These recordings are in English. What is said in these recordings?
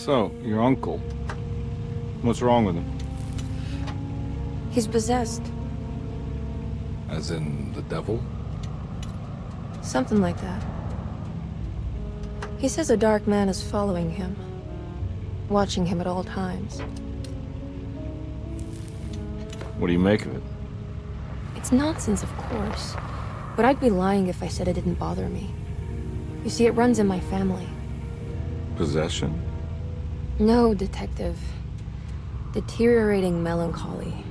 So, your uncle. What's wrong with him? He's possessed. As in the devil? Something like that. He says a dark man is following him, watching him at all times. What do you make of it? It's nonsense, of course. But I'd be lying if I said it didn't bother me. You see, it runs in my family. Possession? No, Detective. Deteriorating melancholy.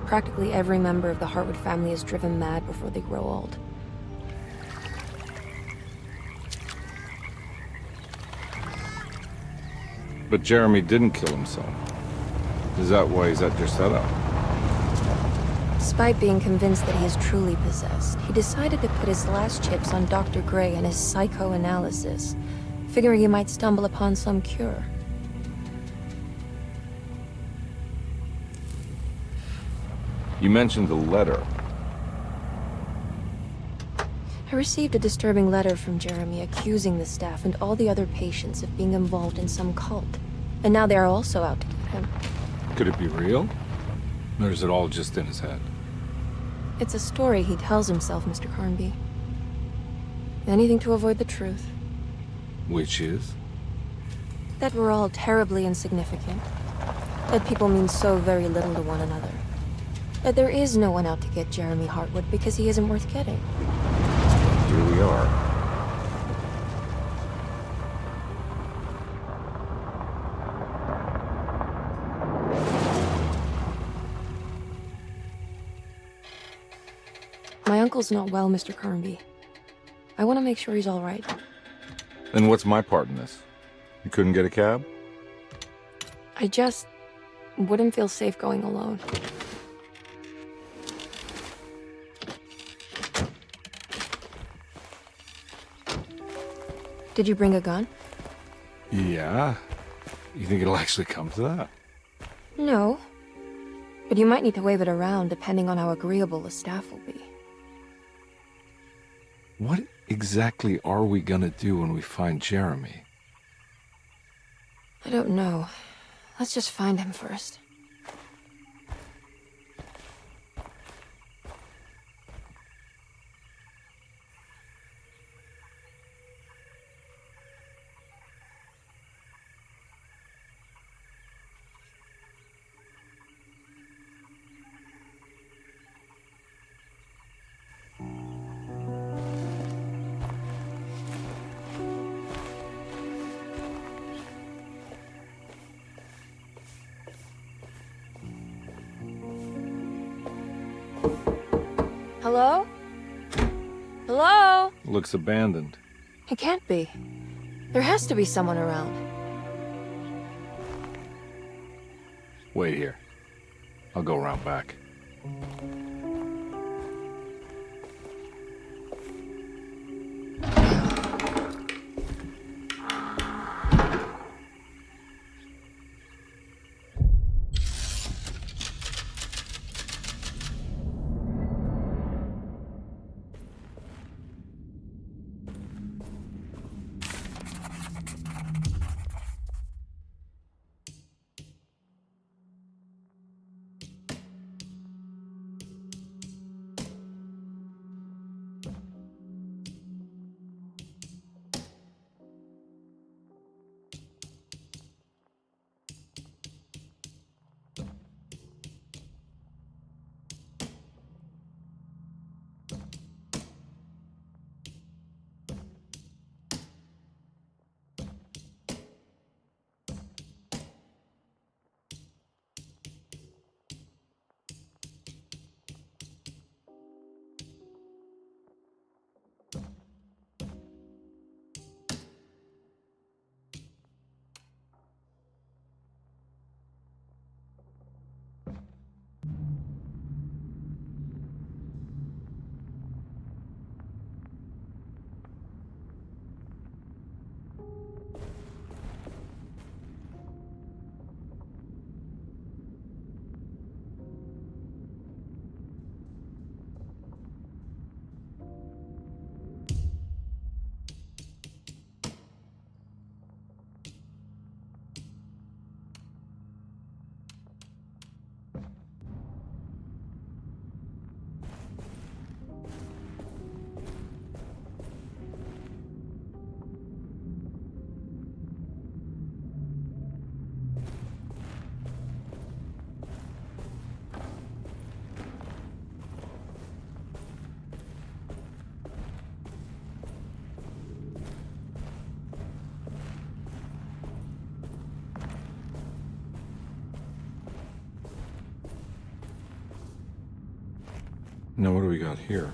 Practically every member of the Hartwood family is driven mad before they grow old. But Jeremy didn't kill himself. Is that why he's at your setup? Despite being convinced that he is truly possessed, he decided to put his last chips on Dr. Gray and his psychoanalysis, figuring he might stumble upon some cure. You mentioned the letter. I received a disturbing letter from Jeremy accusing the staff and all the other patients of being involved in some cult. And now they are also out to get him. Could it be real? Or is it all just in his head? It's a story he tells himself, Mr. Carnby. Anything to avoid the truth. Which is? That we're all terribly insignificant. That people mean so very little to one another. That there is no one out to get Jeremy Hartwood because he isn't worth getting. Here we are. My uncle's not well, Mr. Carnby. I want to make sure he's all right. Then what's my part in this? You couldn't get a cab? I just wouldn't feel safe going alone. Did you bring a gun? Yeah. You think it'll actually come to that? No. But you might need to wave it around depending on how agreeable the staff will be. What exactly are we gonna do when we find Jeremy? I don't know. Let's just find him first. Hello? Hello? Looks abandoned. It can't be. There has to be someone around. Wait here. I'll go around back. Now what do we got here?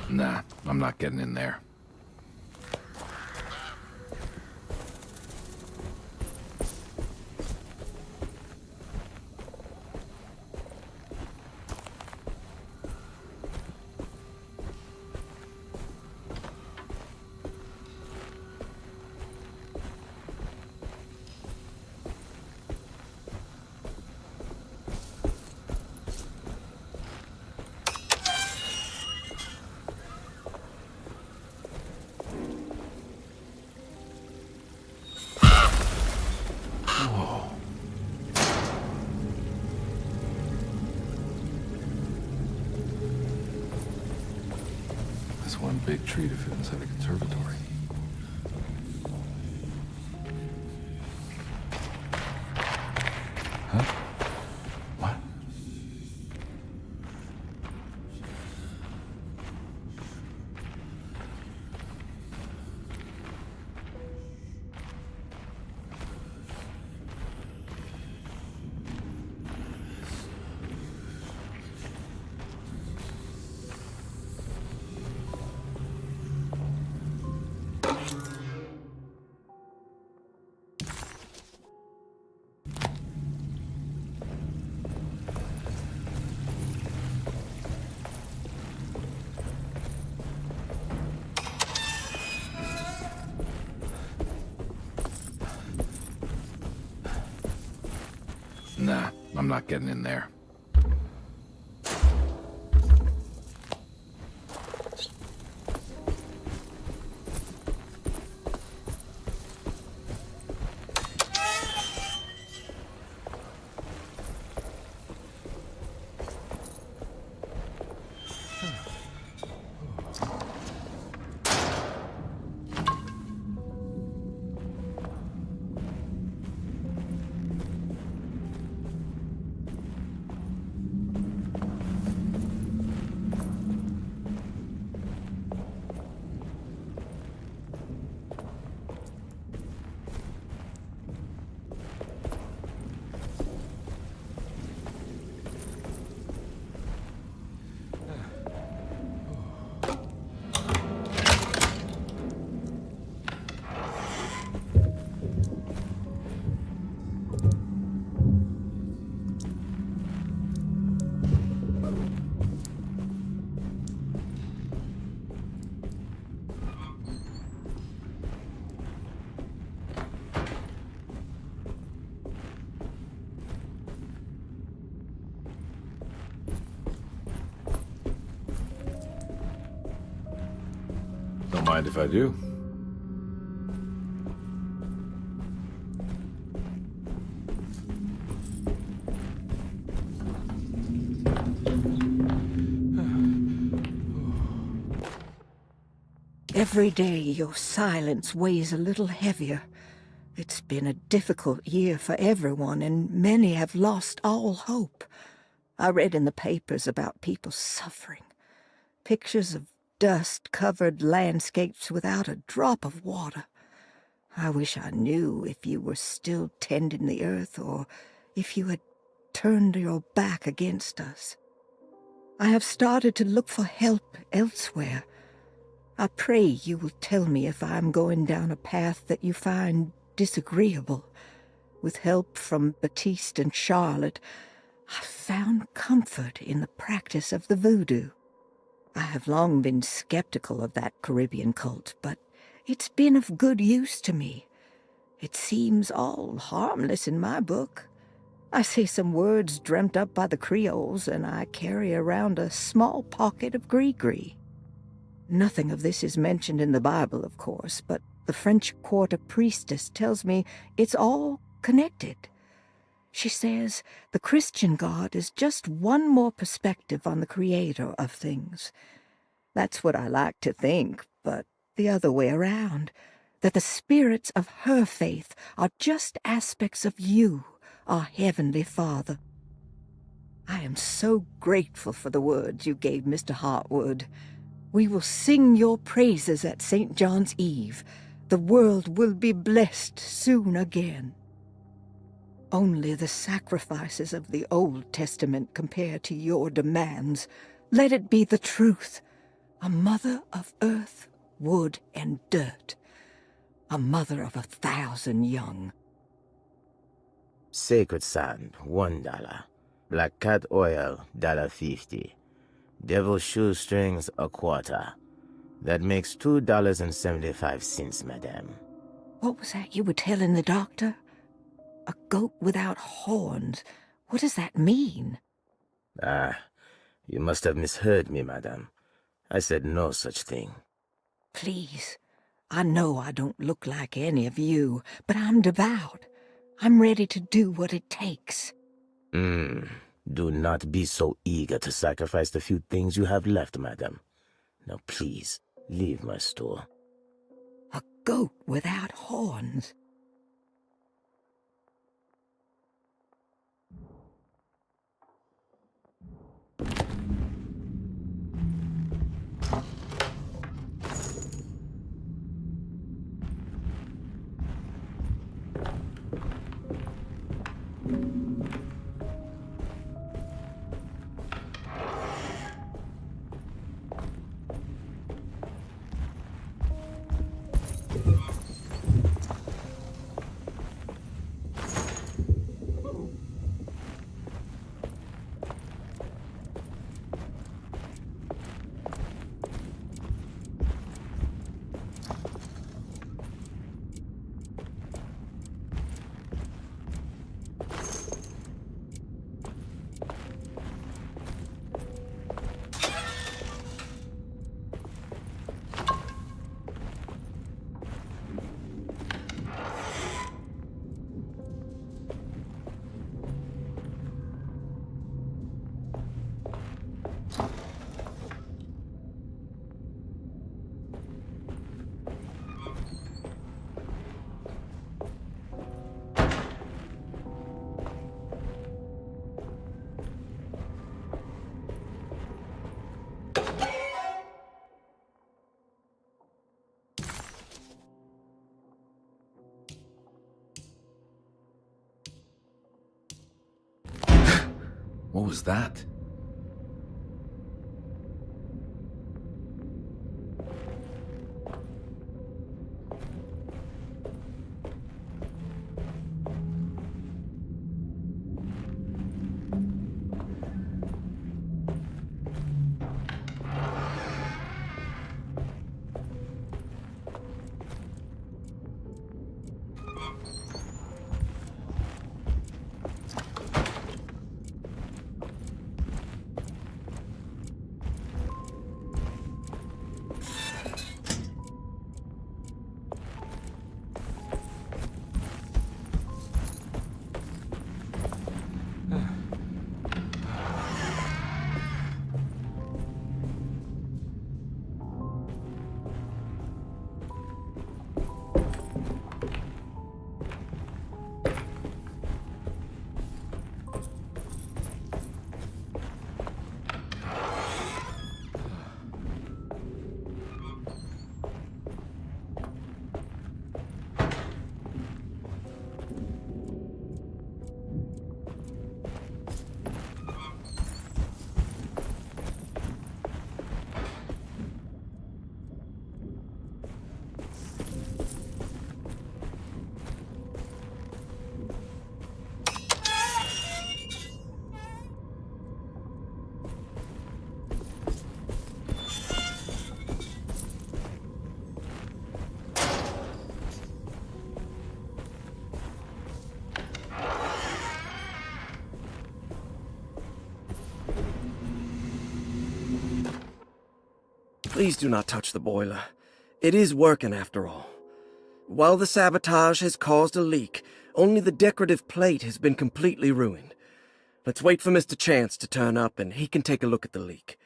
Nah, I'm not getting in there. That's one big tree to fit inside a conservatory. Huh? What? Nah, I'm not getting in there. Don't mind if I do. Every day your silence weighs a little heavier. It's been a difficult year for everyone, and many have lost all hope. I read in the papers about people suffering. Pictures of dust-covered landscapes without a drop of water. I wish I knew if you were still tending the earth or if you had turned your back against us. I have started to look for help elsewhere. I pray you will tell me if I am going down a path that you find disagreeable. With help from Baptiste and Charlotte, I found comfort in the practice of the voodoo. I have long been skeptical of that Caribbean cult, but it's been of good use to me. It seems all harmless in my book. I say some words dreamt up by the Creoles, and I carry around a small pocket of gree-gree. Nothing of this is mentioned in the Bible, of course, but the French Quarter priestess tells me it's all connected. She says the Christian God is just one more perspective on the creator of things. That's what I like to think, but the other way around, that the spirits of her faith are just aspects of you, our Heavenly Father. I am so grateful for the words you gave Mr. Hartwood. We will sing your praises at St. John's Eve. The world will be blessed soon again. Only the sacrifices of the Old Testament compare to your demands. Let it be the truth. A mother of earth, wood, and dirt. A mother of 1,000 young. Sacred sand, $1. Black cat oil, $1.50. Devil shoestrings, a quarter. That makes $2.75, madame. What was that you were telling the doctor? A goat without horns. What does that mean? Ah, you must have misheard me, madame. I said no such thing. Please, I know I don't look like any of you, but I'm devout. I'm ready to do what it takes. Do not be so eager to sacrifice the few things you have left, madam. Now please, leave my store. A goat without horns. What was that? Please do not touch the boiler. It is working after all. While the sabotage has caused a leak, only the decorative plate has been completely ruined. Let's wait for Mr. Chance to turn up and he can take a look at the leak.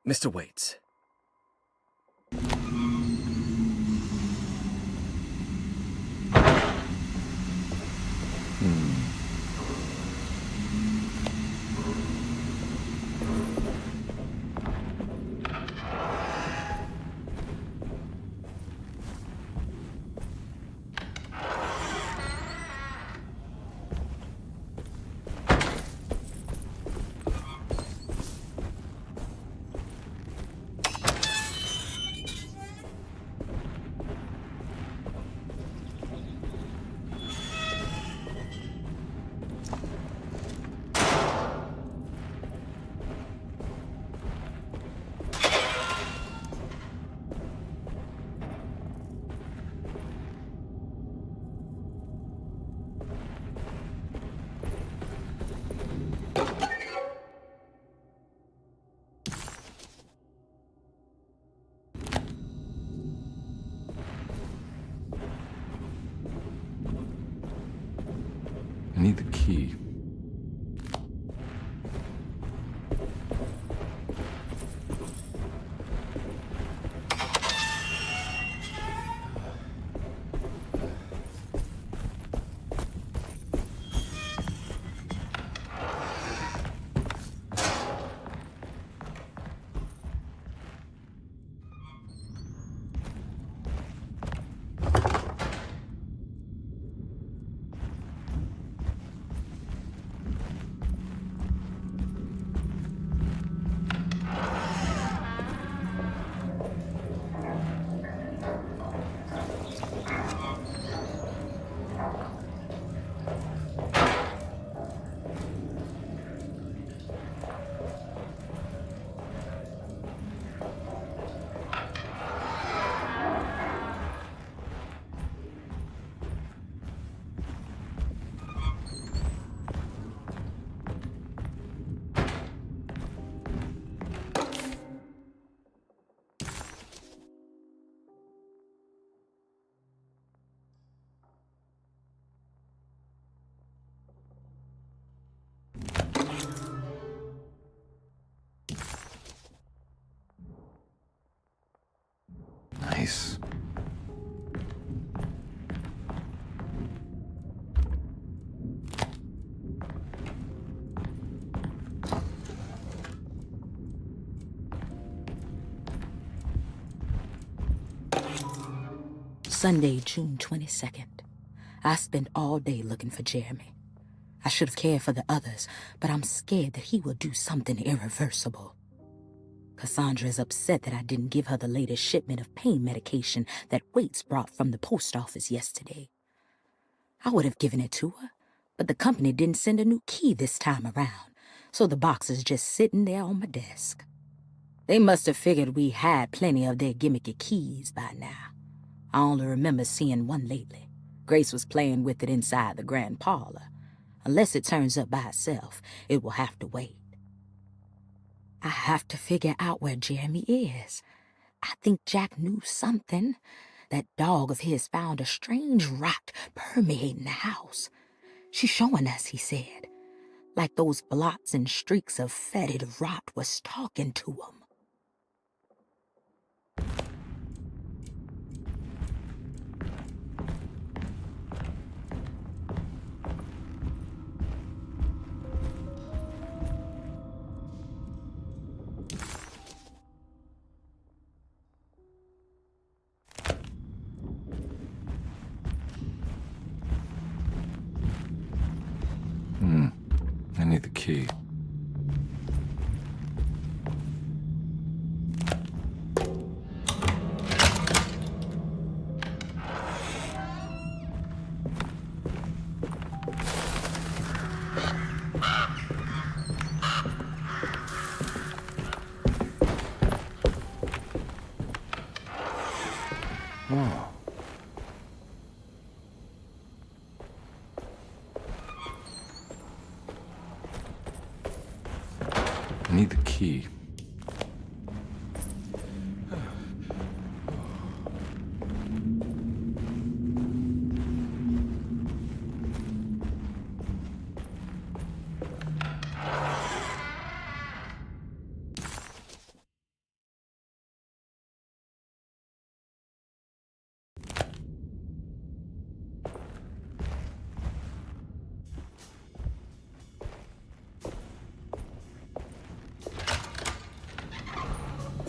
Mr. Waits. I need the key. Nice. Sunday, June 22nd. I spent all day looking for Jeremy. I should have cared for the others, but I'm scared that he will do something irreversible. Cassandra is upset that I didn't give her the latest shipment of pain medication that Waits brought from the post office yesterday. I would have given it to her, but the company didn't send a new key this time around, so the box is just sitting there on my desk. They must have figured we had plenty of their gimmicky keys by now. I only remember seeing one lately. Grace was playing with it inside the grand parlor. Unless it turns up by itself, it will have to wait. I have to figure out where Jeremy is. I think Jack knew something. That dog of his found a strange rot permeating the house. She's showing us, he said. Like those blots and streaks of fetid rot was talking to him. I need the key. Oh. I need the key.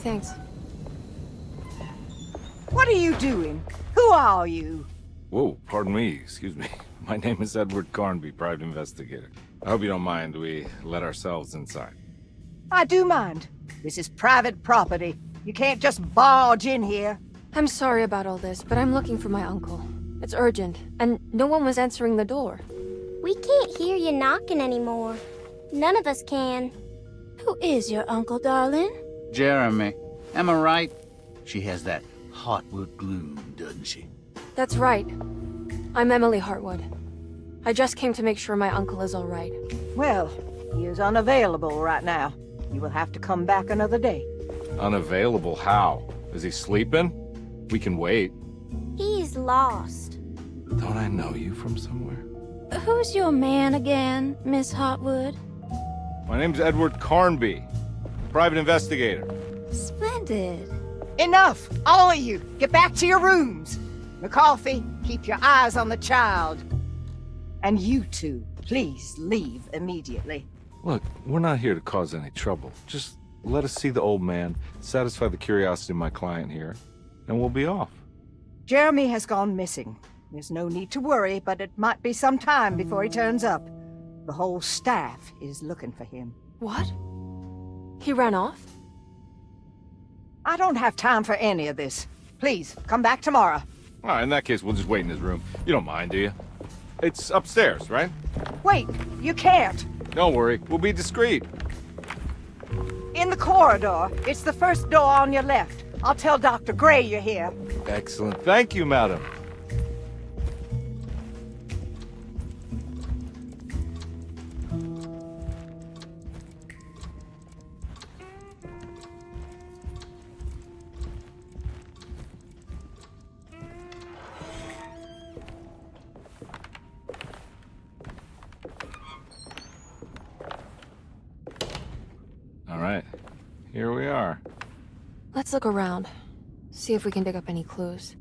Thanks. What are you doing? Who are you? Whoa, pardon me, excuse me. My name is Edward Carnby, private investigator. I hope you don't mind we let ourselves inside. I do mind. This is private property. You can't just barge in here. I'm sorry about all this, but I'm looking for my uncle. It's urgent, and no one was answering the door. We can't hear you knocking anymore. None of us can. Who is your uncle, darling? Jeremy. Am I right? She has that Heartwood gloom, doesn't she? That's right. I'm Emily Hartwood. I just came to make sure my uncle is all right. Well, he is unavailable right now. You will have to come back another day. Unavailable how? Is he sleeping? We can wait. He's lost. Don't I know you from somewhere? Who's your man again, Miss Hartwood? My name's Edward Carnby, private investigator. Splendid. Enough! All of you! Get back to your rooms! McCarthy, keep your eyes on the child. And you two, please leave immediately. Look, we're not here to cause any trouble. Just let us see the old man, satisfy the curiosity of my client here, and we'll be off. Jeremy has gone missing. There's no need to worry, but it might be some time before he turns up. The whole staff is looking for him. What? He ran off? I don't have time for any of this. Please, come back tomorrow. All right, in that case, we'll just wait in his room. You don't mind, do you? It's upstairs, right? Wait, you can't. Don't worry, we'll be discreet. In the corridor. It's the first door on your left. I'll tell Dr. Gray you're here. Excellent. Thank you, madam. All right, here we are. Let's look around. See if we can dig up any clues.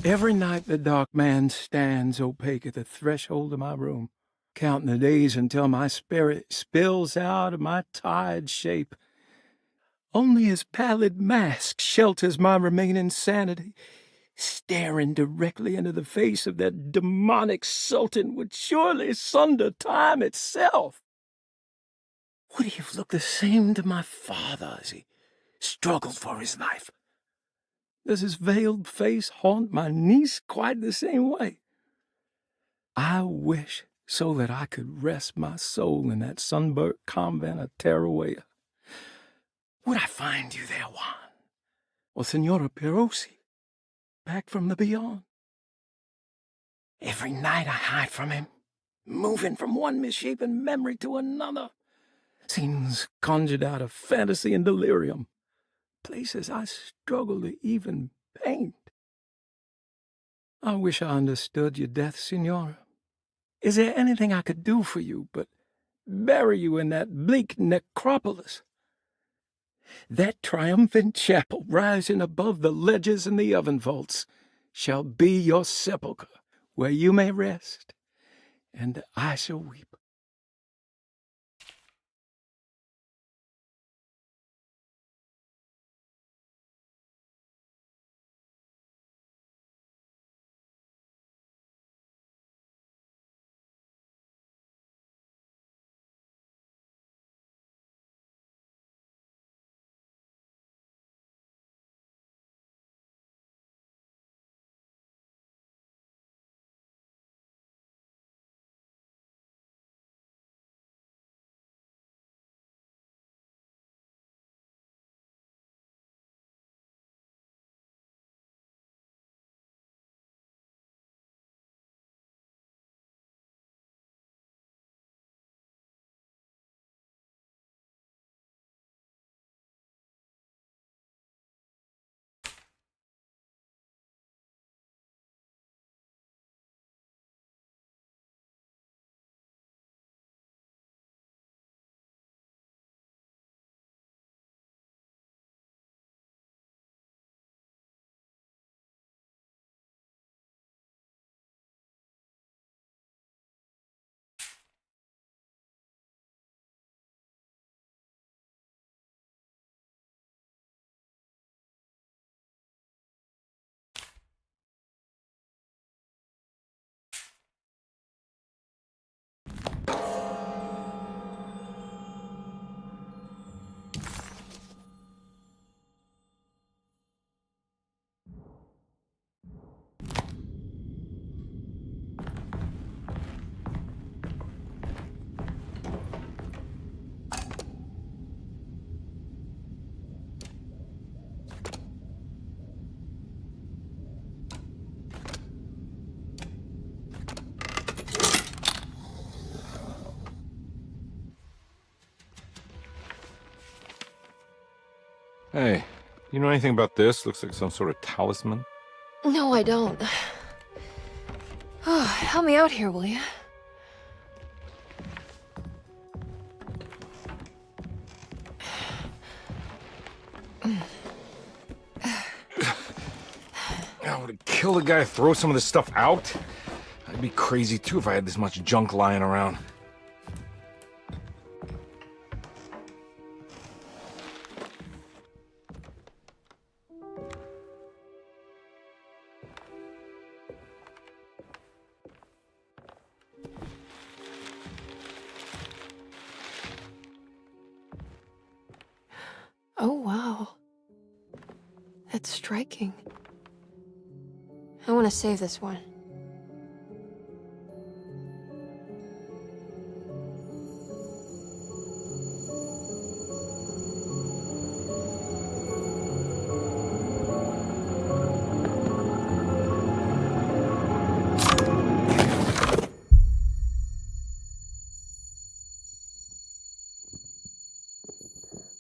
Every night the dark man stands opaque at the threshold of my room, counting the days until my spirit spills out of my tired shape. Only his pallid mask shelters my remaining sanity. Staring directly into the face of that demonic sultan would surely sunder time itself. Would he have looked the same to my father as he struggled for his life? Does his veiled face haunt my niece quite the same way? I wish so that I could rest my soul in that sunburnt convent of Tarawea. Would I find you there, Juan? Or Senora Pirosi, back from the beyond? Every night I hide from him, moving from one misshapen memory to another. Scenes conjured out of fantasy and delirium. Places I struggle to even paint. I wish I understood your death, Senora. Is there anything I could do for you but bury you in that bleak necropolis? That triumphant chapel rising above the ledges and the oven vaults shall be your sepulchre, where you may rest, and I shall weep. Hey, you know anything about this? Looks like some sort of talisman. No, I don't. Oh, help me out here, will you? I would kill the guy to throw some of this stuff out. I'd be crazy too if I had this much junk lying around. Oh, wow. That's striking. I want to save this one.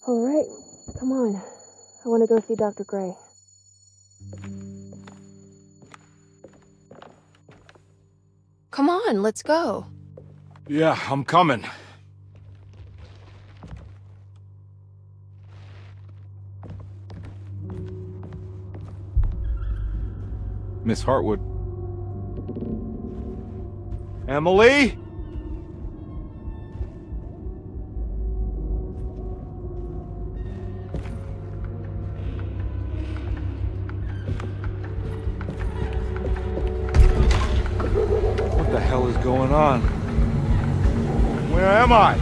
All right, come on. I want to go see Dr. Gray. Come on, let's go. Yeah, I'm coming. Miss Hartwood. Emily? What the hell is going on? Where am I?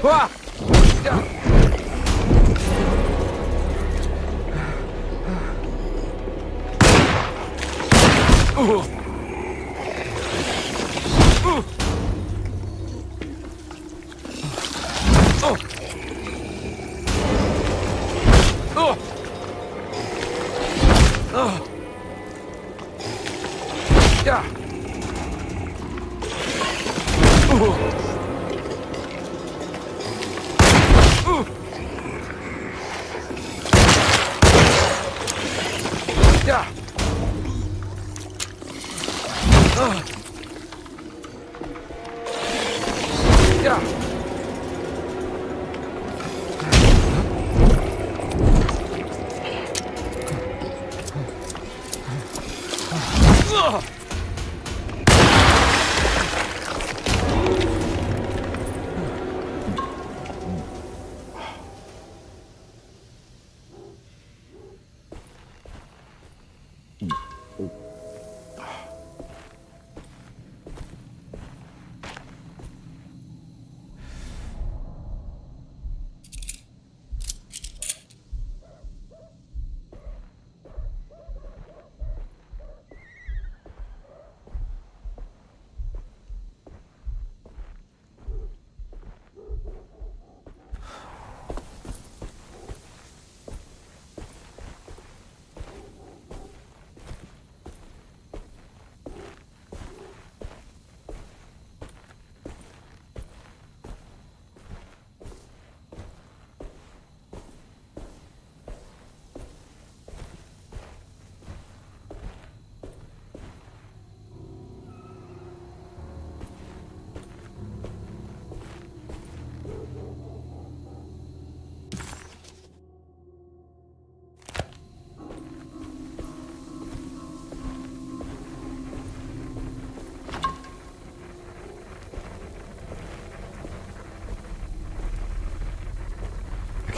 Ah! I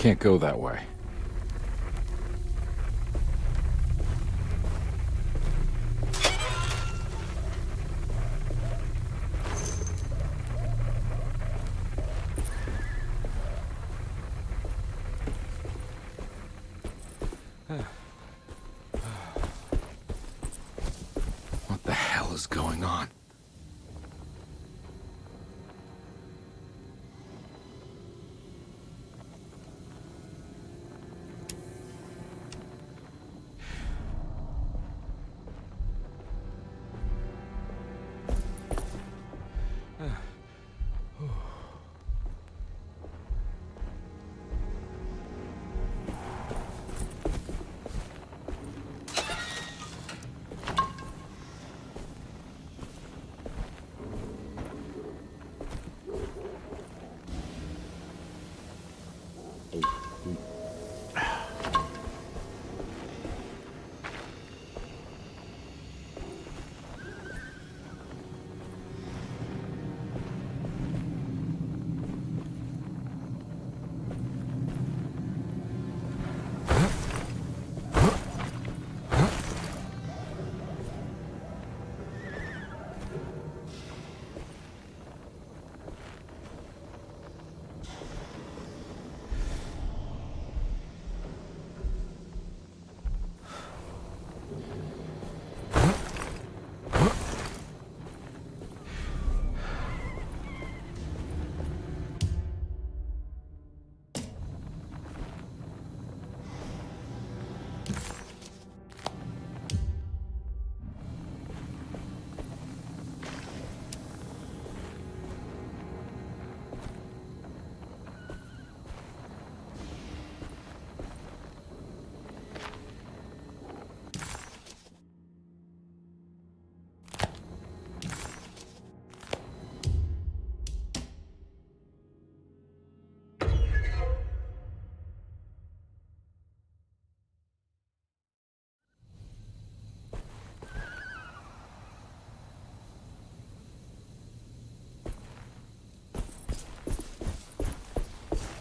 can't go that way. What the hell is going on?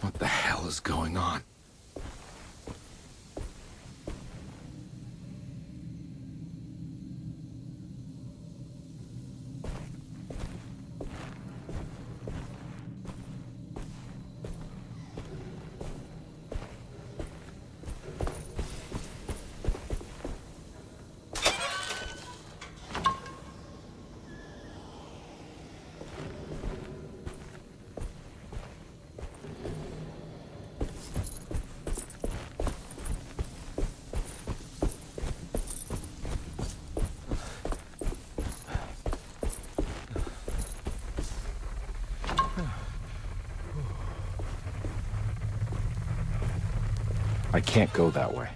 What the hell is going on? I can't go that way.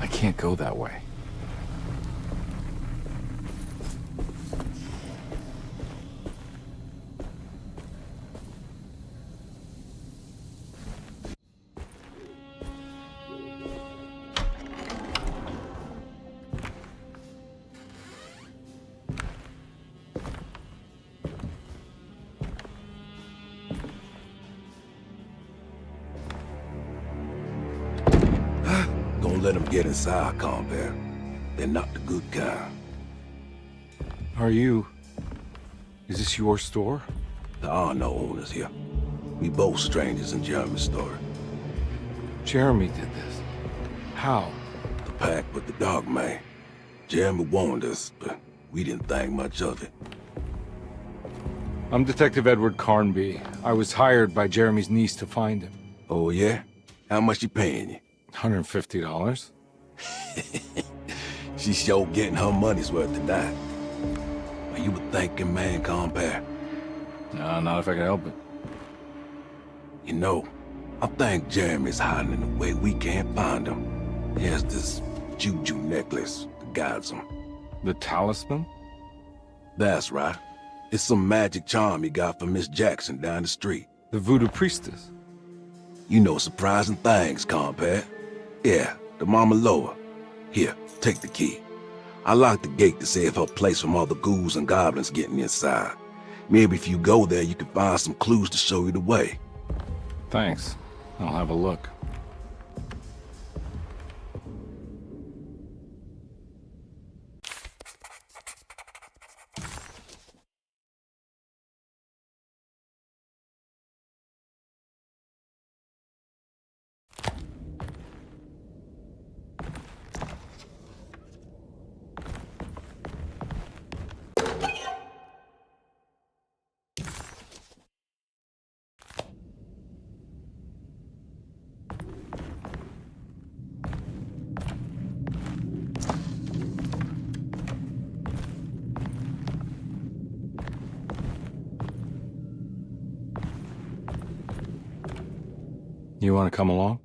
I can't go that way. let them get inside, compare. They're not the good kind. Are you... Is this your store? There are no owners here. We both strangers in Jeremy's story. Jeremy did this. How? The pact with the dog man. Jeremy warned us, but we didn't think much of it. I'm Detective Edward Carnby. I was hired by Jeremy's niece to find him. Oh, yeah? How much she paying you? $150. She's sure getting her money's worth tonight. Are you a thinking man, compare? No, not if I can help it. You know, I think Jeremy's hiding in a way we can't find him. He has this juju necklace that guides him. The talisman? That's right. It's some magic charm he got from Miss Jackson down the street. The voodoo priestess? You know surprising things, compare. Yeah, the Mama Loa. Here, take the key. I locked the gate to save her place from all the ghouls and goblins getting inside. Maybe if you go there, you can find some clues to show you the way. Thanks. I'll have a look. You want to come along?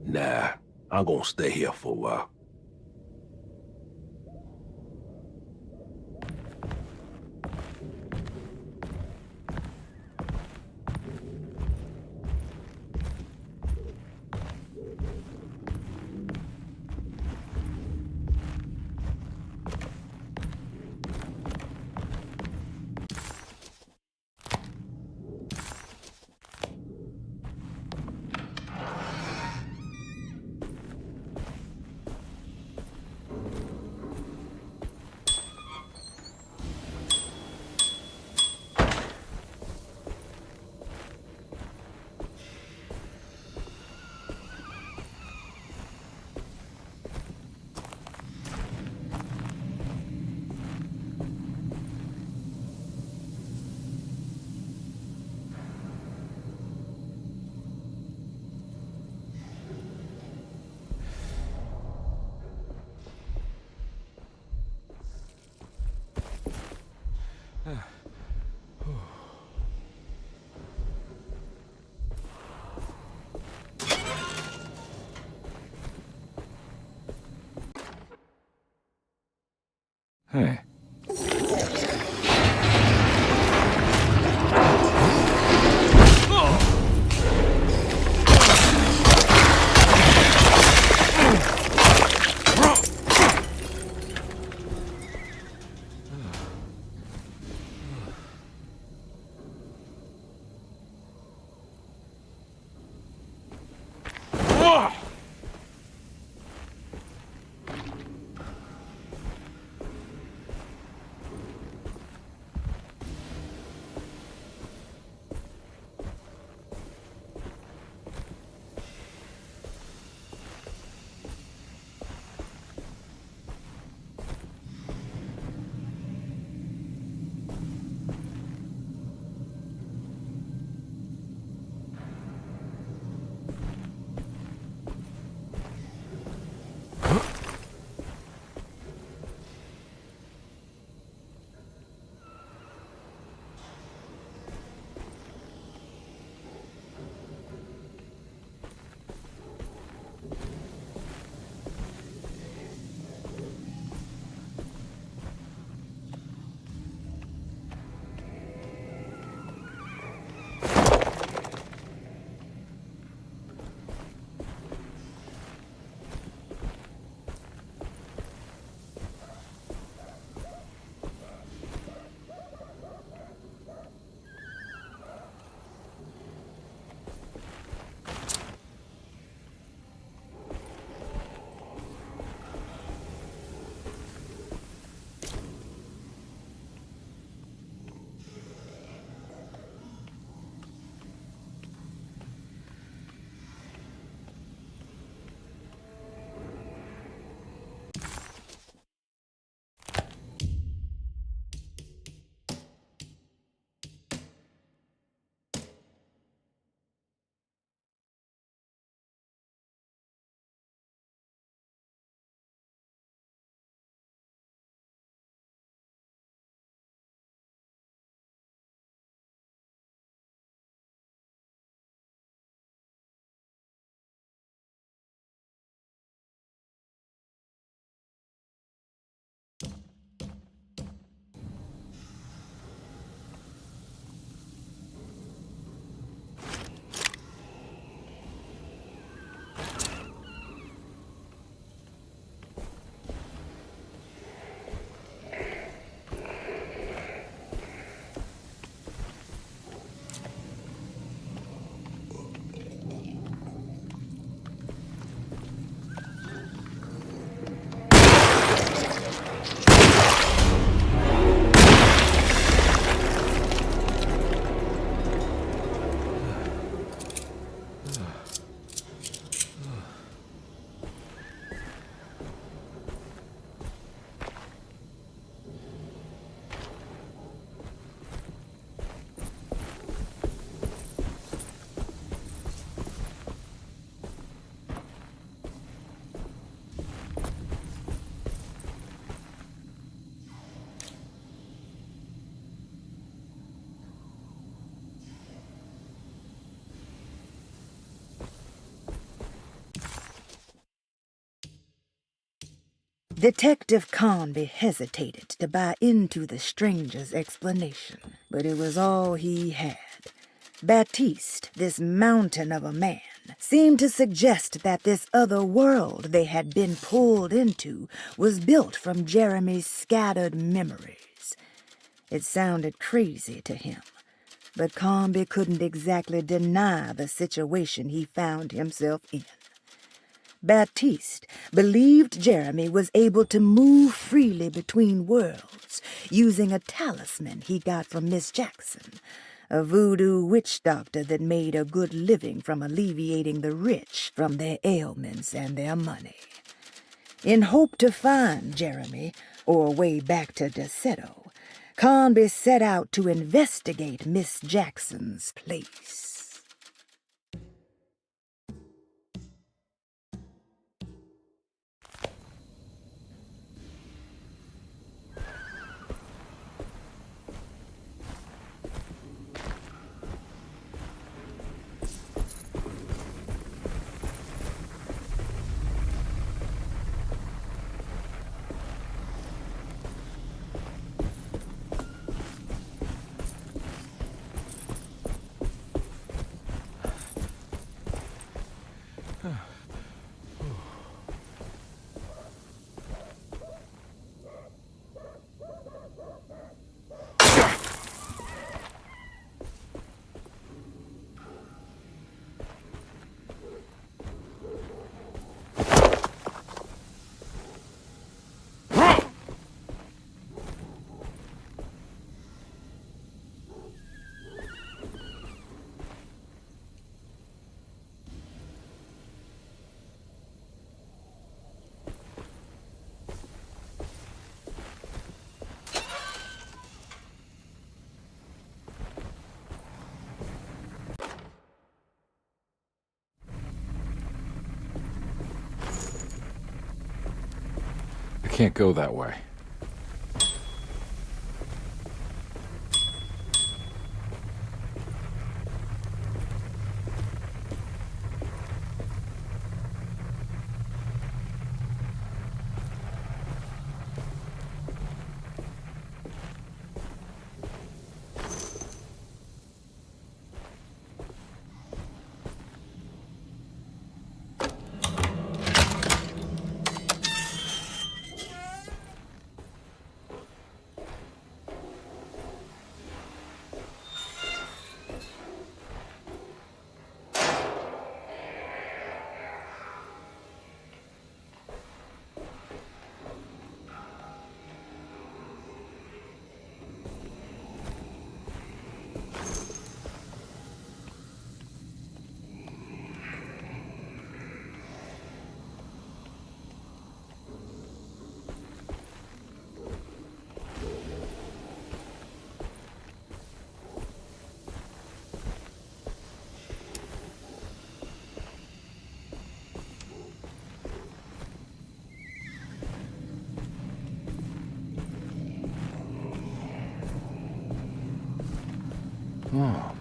Nah, I'm gonna stay here for a while. Hey. Detective Conby hesitated to buy into the stranger's explanation, but it was all he had. Baptiste, this mountain of a man, seemed to suggest that this other world they had been pulled into was built from Jeremy's scattered memories. It sounded crazy to him, but Conby couldn't exactly deny the situation he found himself in. Baptiste believed Jeremy was able to move freely between worlds using a talisman he got from Miss Jackson, a voodoo witch doctor that made a good living from alleviating the rich from their ailments and their money. In hope to find Jeremy, or a way back to Deseto, Conby set out to investigate Miss Jackson's place. I can't go that way. Oh.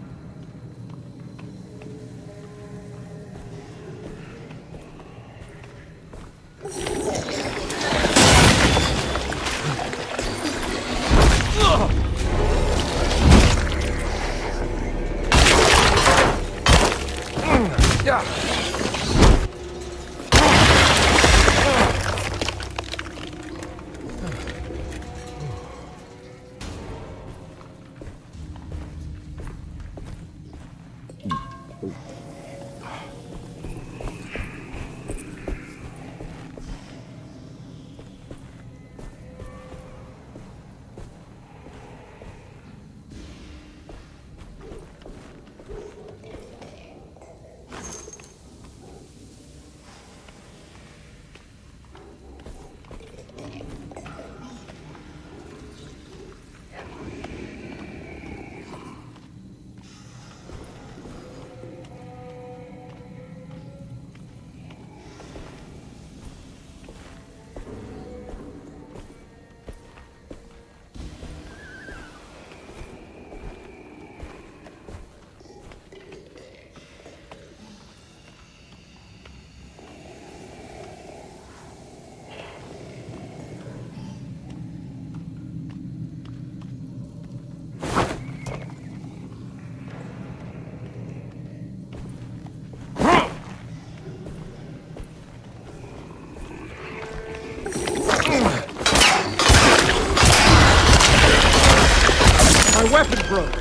My weapon broke.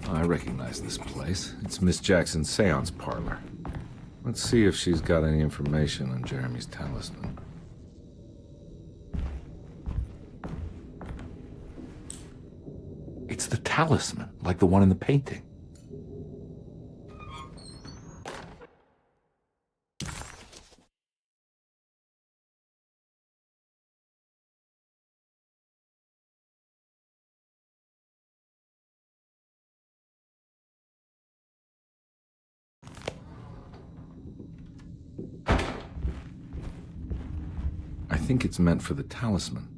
I recognize this place. It's Miss Jackson's seance parlor. Let's see if she's got any information on Jeremy's talisman. It's the talisman, like the one in the painting. I think it's meant for the talisman.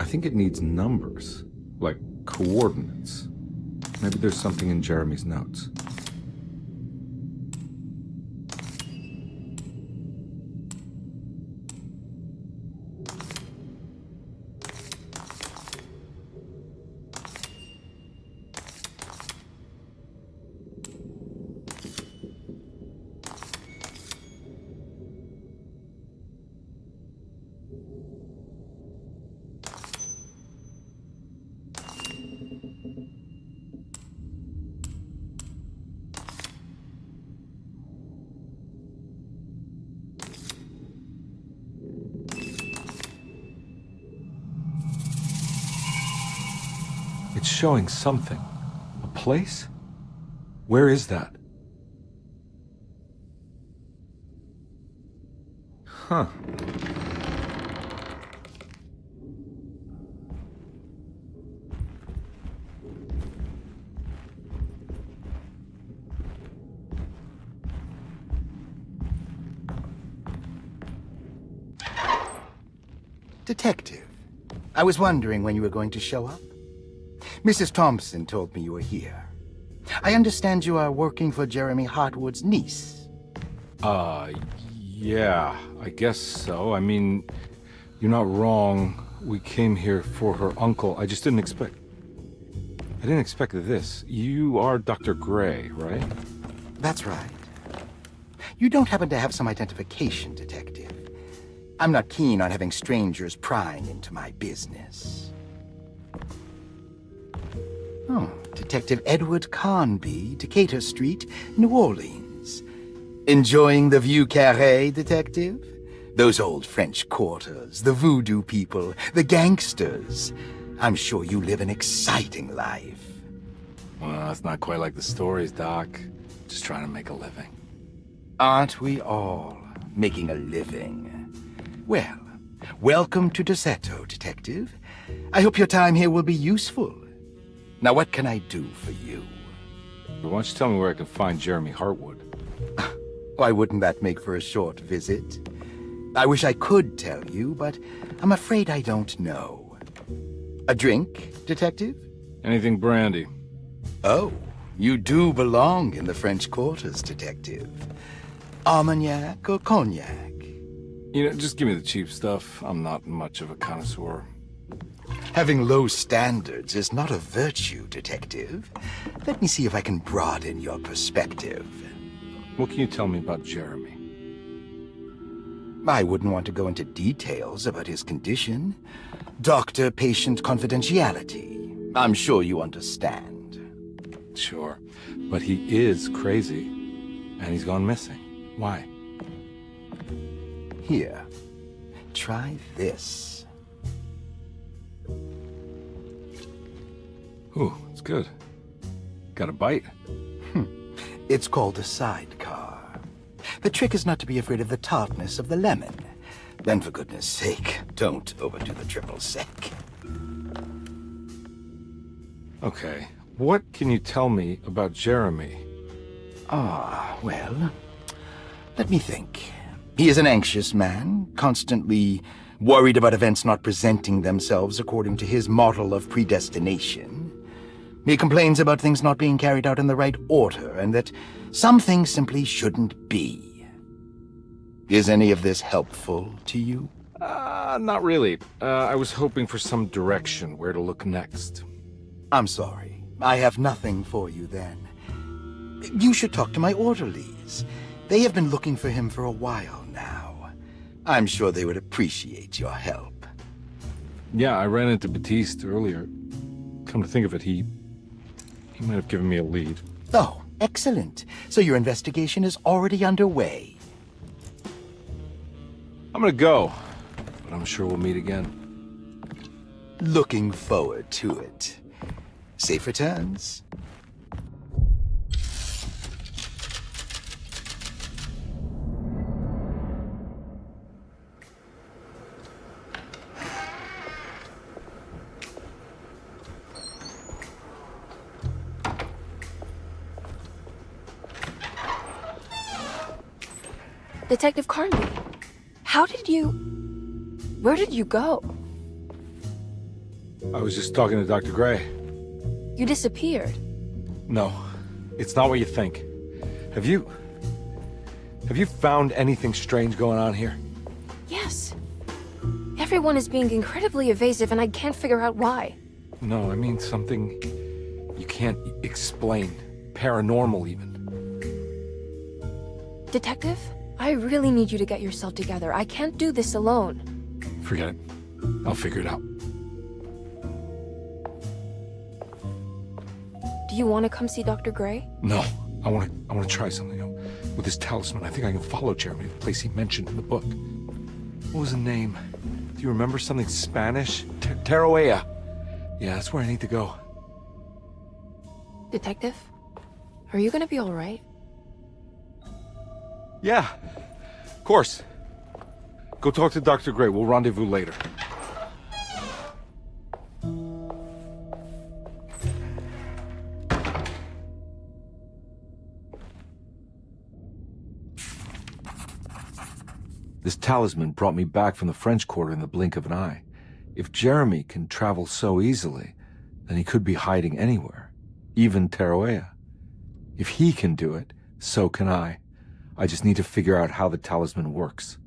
I think it needs numbers, like coordinates. Maybe there's something in Jeremy's notes. It's showing something. A place? Where is that? Huh. Detective, I was wondering when you were going to show up. Mrs. Thompson told me you were here. I understand you are working for Jeremy Hartwood's niece. Yeah, I guess so. I mean, you're not wrong. We came here for her uncle. I just didn't expect... I didn't expect this. You are Dr. Gray, right? That's right. You don't happen to have some identification, Detective. I'm not keen on having strangers prying into my business. Oh, Detective Edward Carnby, Decatur Street, New Orleans. Enjoying the Vieux Carré, Detective? Those old French quarters, the voodoo people, the gangsters. I'm sure you live an exciting life. Well, it's not quite like the stories, Doc. Just trying to make a living. Aren't we all making a living? Well, welcome to Deseto, Detective. I hope your time here will be useful. Now, what can I do for you? Why don't you tell me where I can find Jeremy Hartwood? Why wouldn't that make for a short visit? I wish I could tell you, but I'm afraid I don't know. A drink, Detective? Anything brandy. Oh, you do belong in the French quarters, Detective. Armagnac or cognac? You know, just give me the cheap stuff. I'm not much of a connoisseur. Having low standards is not a virtue, Detective. Let me see if I can broaden your perspective. What can you tell me about Jeremy? I wouldn't want to go into details about his condition. Doctor-patient confidentiality. I'm sure you understand. Sure, but he is crazy, and he's gone missing. Why? Here, try this. Ooh, it's good. Got a bite? It's called a sidecar. The trick is not to be afraid of the tartness of the lemon. Then, for goodness sake, don't overdo the triple sec. Okay, what can you tell me about Jeremy? Well, let me think. He is an anxious man, constantly worried about events not presenting themselves according to his model of predestination. He complains about things not being carried out in the right order, and that some things simply shouldn't be. Is any of this helpful to you? Not really. I was hoping for some direction, where to look next. I'm sorry. I have nothing for you then. You should talk to my orderlies. They have been looking for him for a while now. I'm sure they would appreciate your help. Yeah, I ran into Batiste earlier. Come to think of it, he might have given me a lead. Oh, excellent. So your investigation is already underway. I'm gonna go, but I'm sure we'll meet again. Looking forward to it. Safe returns. Detective Carnby, where did you go? I was just talking to Dr. Gray. You disappeared. No, it's not what you think. Have you found anything strange going on here? Yes. Everyone is being incredibly evasive and I can't figure out why. No, I mean something you can't explain. Paranormal, even. Detective, I really need you to get yourself together. I can't do this alone. Forget it. I'll figure it out. Do you want to come see Dr. Gray? No, I want to try something. With this talisman, I think I can follow Jeremy to the place he mentioned in the book. What was the name? Do you remember something Spanish? Tarawea. Yeah, that's where I need to go. Detective, are you gonna be all right? Yeah, of course. Go talk to Dr. Gray. We'll rendezvous later. This talisman brought me back from the French Quarter in the blink of an eye. If Jeremy can travel so easily, then he could be hiding anywhere, even Tarawea. If he can do it, so can I. I just need to figure out how the talisman works.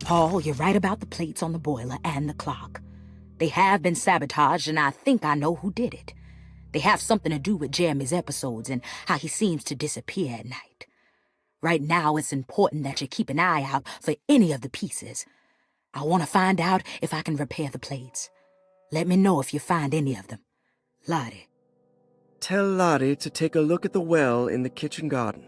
Paul, you're right about the plates on the boiler and the clock. They have been sabotaged, and I think I know who did it. They have something to do with Jeremy's episodes and how he seems to disappear at night. Right now, it's important that you keep an eye out for any of the pieces. I want to find out if I can repair the plates. Let me know if you find any of them. Lottie. Tell Lottie to take a look at the well in the kitchen garden.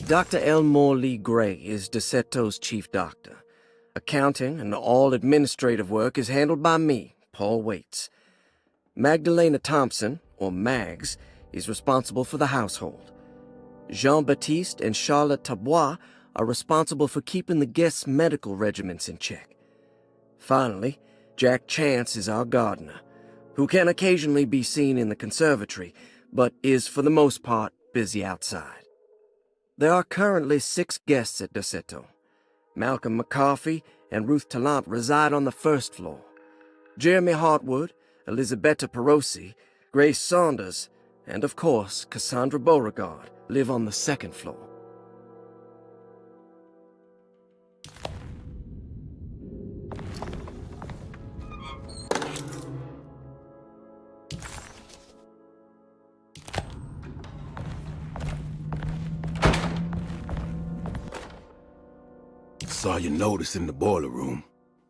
Dr. Elmore Lee Gray is DeSeto's chief doctor. Accounting and all administrative work is handled by me, Paul Waits. Magdalena Thompson, or Mags, is responsible for the household. Jean-Baptiste and Charlotte Tabois are responsible for keeping the guests' medical regimens in check. Finally, Jack Chance is our gardener, who can occasionally be seen in the conservatory, but is for the most part busy outside. There are currently 6 guests at DeSeto. Malcolm McCarthy and Ruth Tallant reside on the first floor. Jeremy Hartwood, Elisabetta Perosi, Grace Saunders, and of course Cassandra Beauregard live on the second floor. Saw your notice in the boiler room.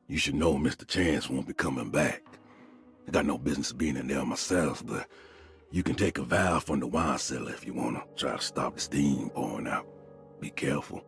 You should know Mr. Chance won't be coming back. I got no business being in there myself, but you can take a valve from the wine cellar if you want to try to stop the steam pouring out. Be careful.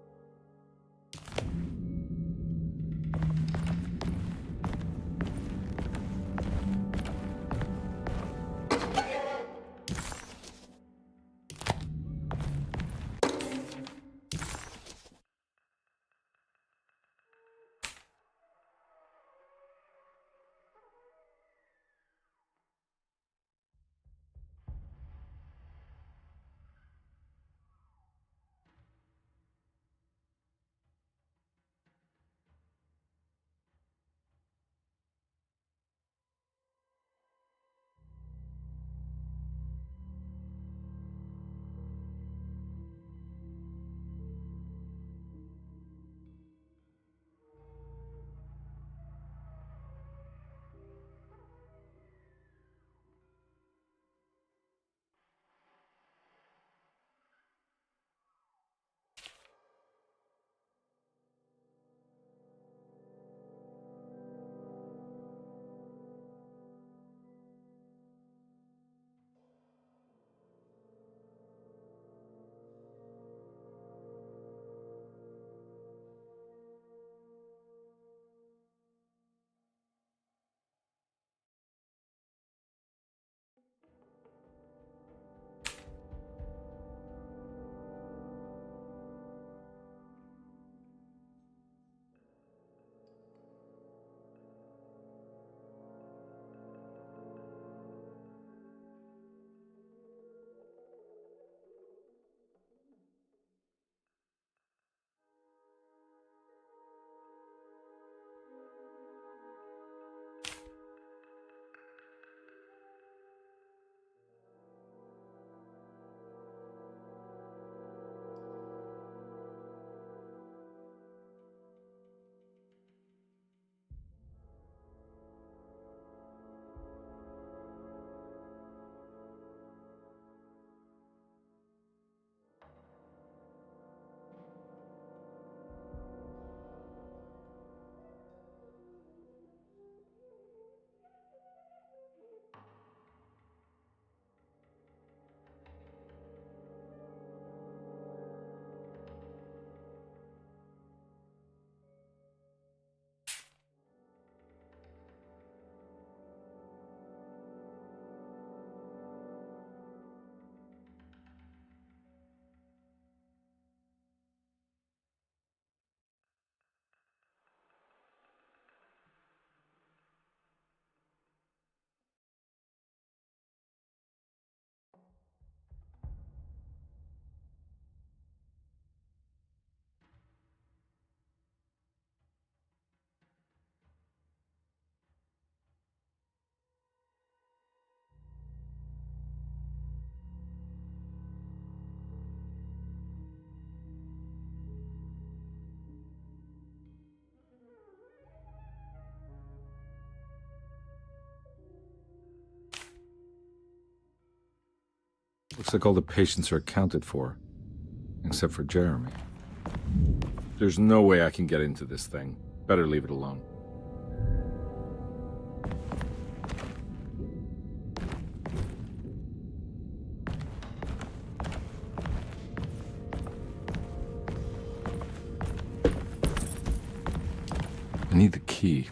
Looks like all the patients are accounted for, except for Jeremy. There's no way I can get into this thing. Better leave it alone. I need the key.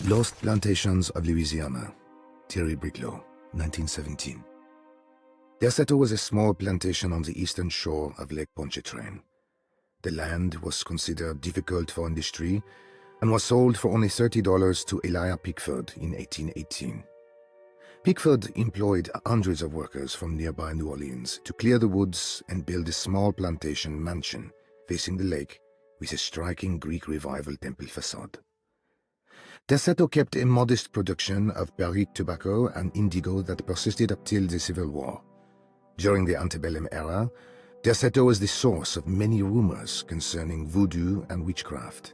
Lost Plantations of Louisiana, Thierry Briclot, 1917. Derceto was a small plantation on the eastern shore of Lake Pontchartrain. The land was considered difficult for industry and was sold for only $30 to Elijah Pickford in 1818. Pickford employed hundreds of workers from nearby New Orleans to clear the woods and build a small plantation mansion facing the lake with a striking Greek Revival temple facade. Derceto kept a modest production of Barrique tobacco and indigo that persisted up till the Civil War. During the antebellum era, Derceto was the source of many rumors concerning voodoo and witchcraft.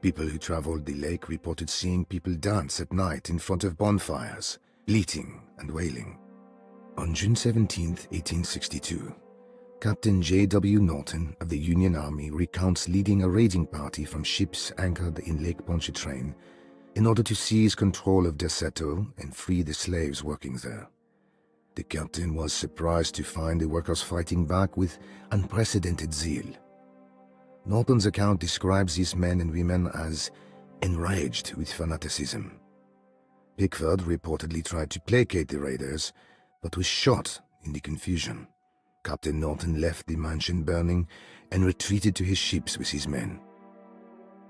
People who traveled the lake reported seeing people dance at night in front of bonfires, bleating and wailing. On June 17, 1862, Captain J.W. Norton of the Union Army recounts leading a raiding party from ships anchored in Lake Pontchartrain in order to seize control of Derceto and free the slaves working there. The captain was surprised to find the workers fighting back with unprecedented zeal. Norton's account describes these men and women as enraged with fanaticism. Pickford reportedly tried to placate the raiders, but was shot in the confusion. Captain Norton left the mansion burning and retreated to his ships with his men.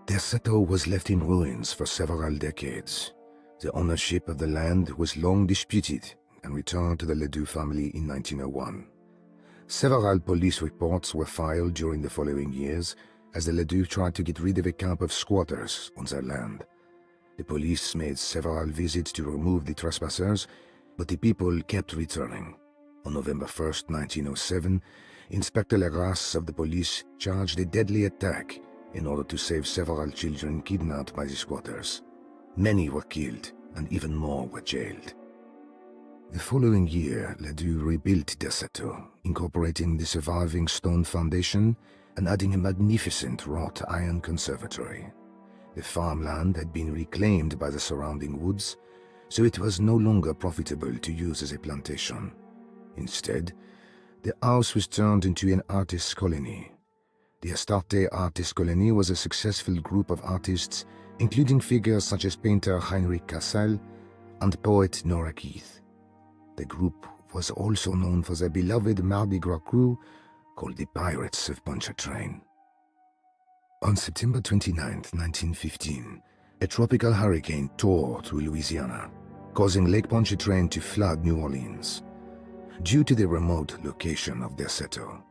Derceto was left in ruins for several decades. The ownership of the land was long disputed and returned to the Ledoux family in 1901. Several police reports were filed during the following years as the Ledoux tried to get rid of a camp of squatters on their land. The police made several visits to remove the trespassers, but the people kept returning. On November 1st, 1907, Inspector Legrasse of the police charged a deadly attack in order to save several children kidnapped by the squatters. Many were killed, and even more were jailed. The following year, Ledoux rebuilt Derceto, incorporating the surviving stone foundation and adding a magnificent wrought iron conservatory. The farmland had been reclaimed by the surrounding woods, so it was no longer profitable to use as a plantation. Instead, the house was turned into an artist's colony. The Astarte Artist Colony was a successful group of artists, including figures such as painter Heinrich Cassel and poet Nora Keith. The group was also known for their beloved Mardi Gras crew called the Pirates of Pontchartrain. On September 29, 1915, a tropical hurricane tore through Louisiana, causing Lake Pontchartrain to flood New Orleans. Due to the remote location of Derceto,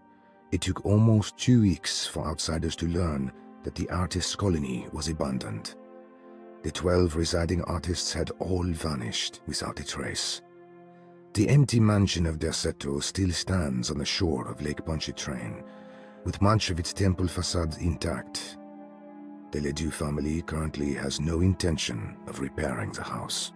it took almost 2 weeks for outsiders to learn that the artists' colony was abandoned. The 12 residing artists had all vanished without a trace. The empty mansion of Derceto still stands on the shore of Lake Pontchartrain, with much of its temple facade intact. The Ledoux family currently has no intention of repairing the house.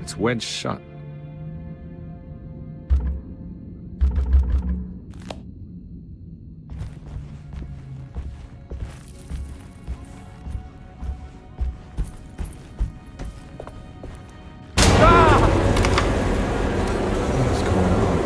It's wedged shut. What's going on?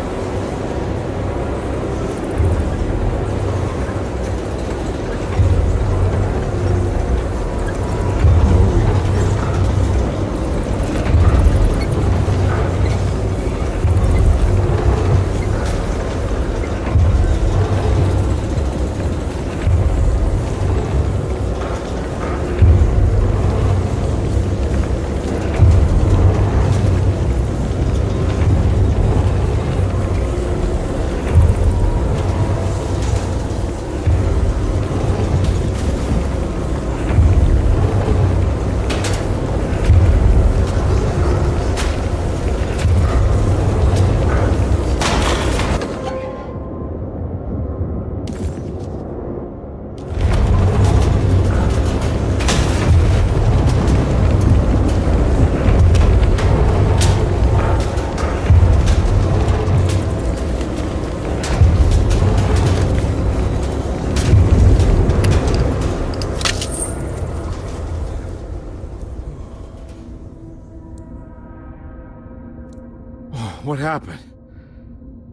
What happened?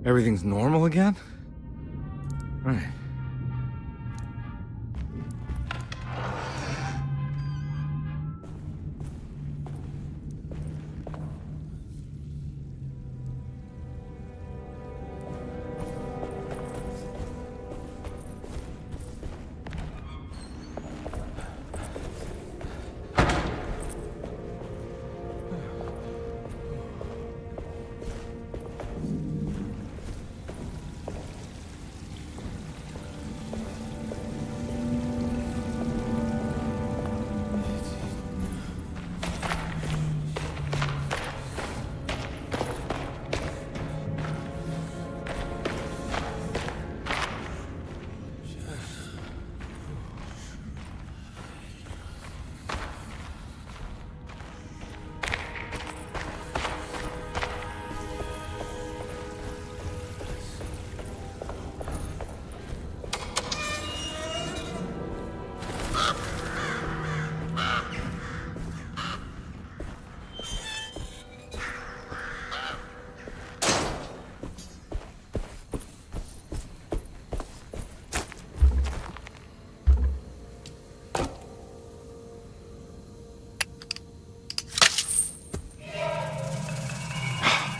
Everything's normal again? Right.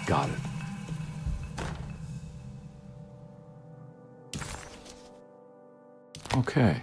Got it. Okay.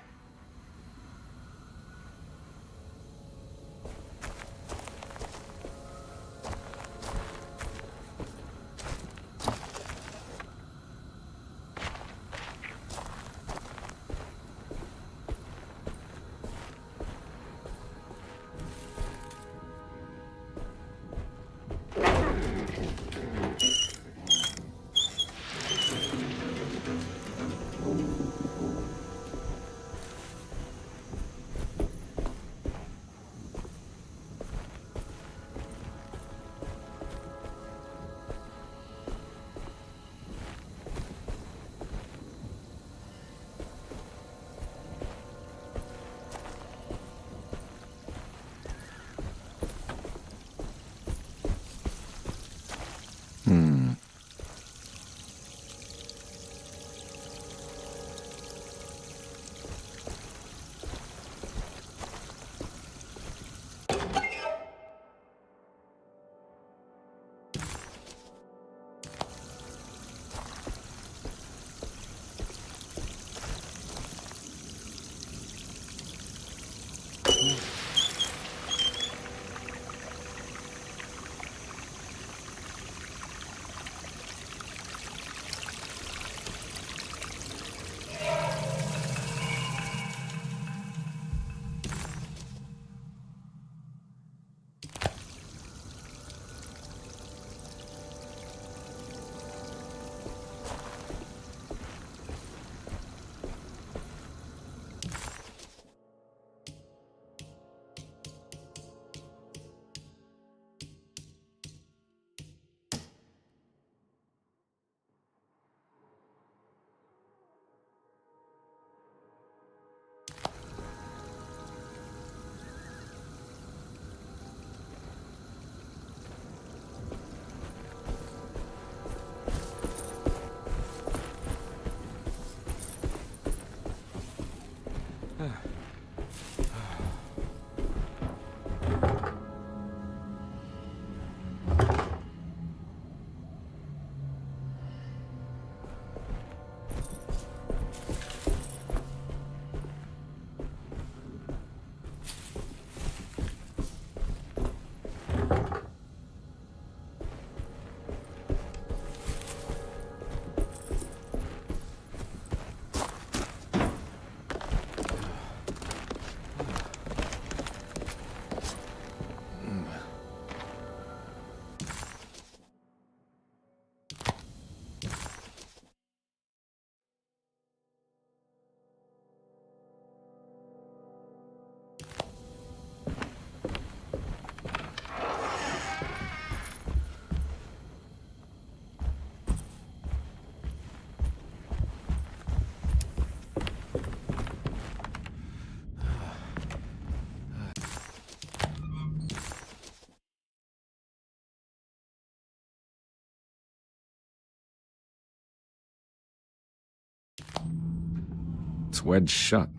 It's wedged shut.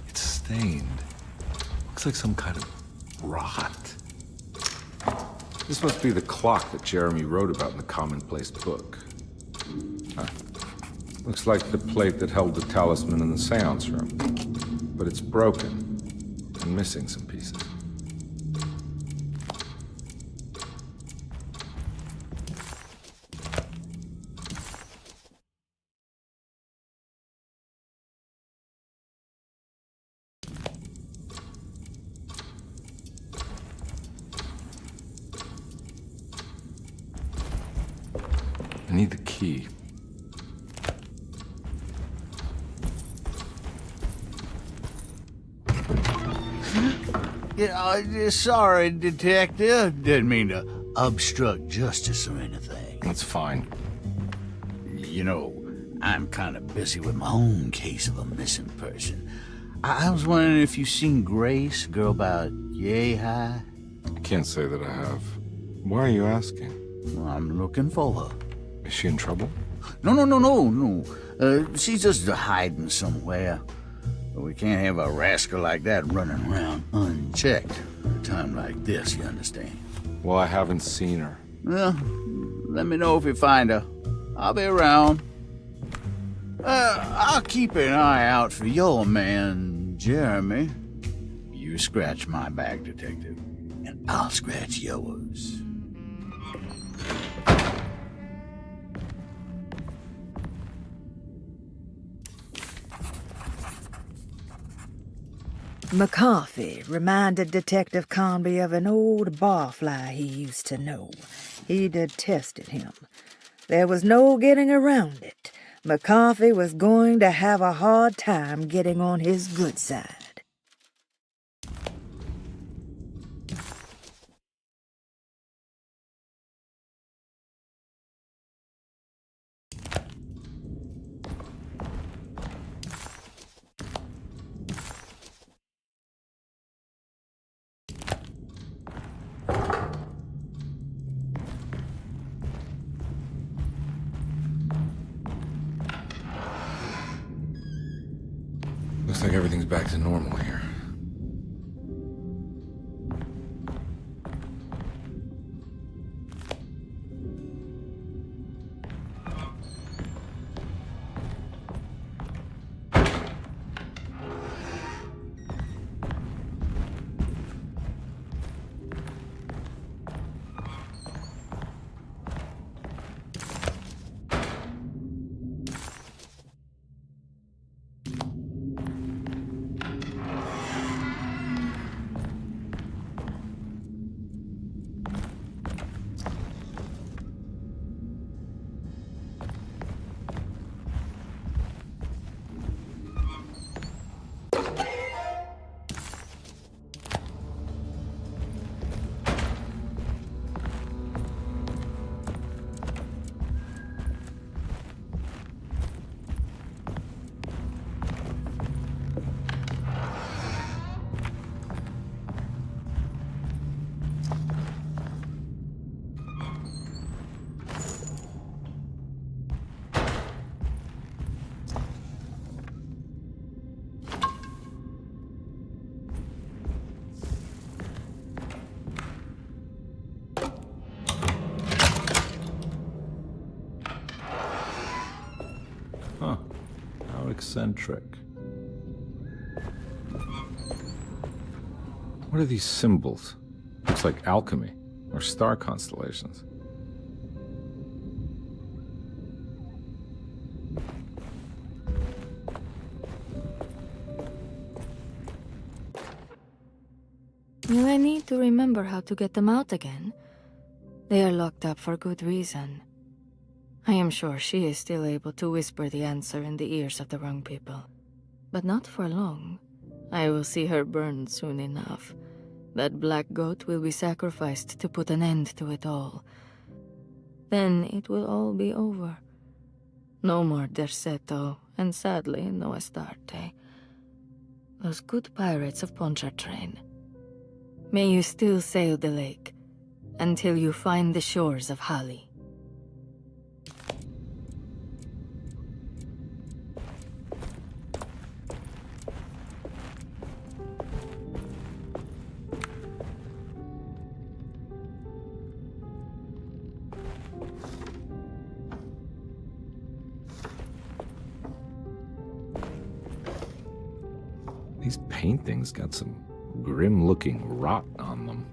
It's stained. Looks like some kind of rot. This must be the clock that Jeremy wrote about in the commonplace book. Huh. Looks like the plate that held the talisman in the seance room. But it's broken and missing some pieces. I need the key. Yeah, sorry, Detective. Didn't mean to obstruct justice or anything. That's fine. You know, I'm kind of busy with my own case of a missing person. I was wondering if you've seen Grace, a girl about yay high? I can't say that I have. Why are you asking? Well, I'm looking for her. Is she in trouble? No. She's just hiding somewhere. But we can't have a rascal like that running around unchecked at a time like this, you understand? Well, I haven't seen her. Well, let me know if you find her. I'll be around. I'll keep an eye out for your man, Jeremy. You scratch my back, Detective, and I'll scratch yours. McCarthy reminded Detective Conby of an old barfly he used to know. He detested him. There was no getting around it. McCarthy was going to have a hard time getting on his good side. Looks like everything's back to normal here. Huh. How eccentric. What are these symbols? Looks like alchemy or star constellations. I need to remember how to get them out again. They are locked up for good reason. I am sure she is still able to whisper the answer in the ears of the wrong people. But not for long. I will see her burned soon enough. That black goat will be sacrificed to put an end to it all. Then it will all be over. No more Derceto, and sadly, no Astarte. Those good pirates of Pontchartrain. May you still sail the lake, until you find the shores of Hali. These paintings got some grim-looking rot on them.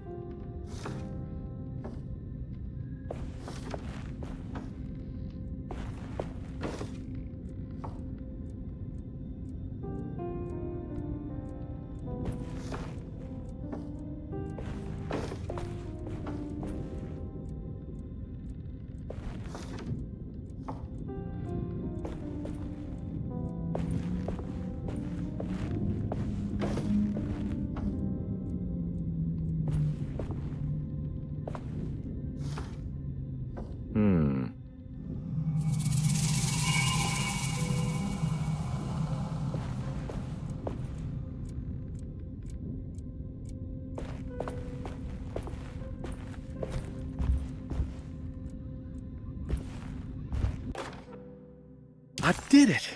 I did it!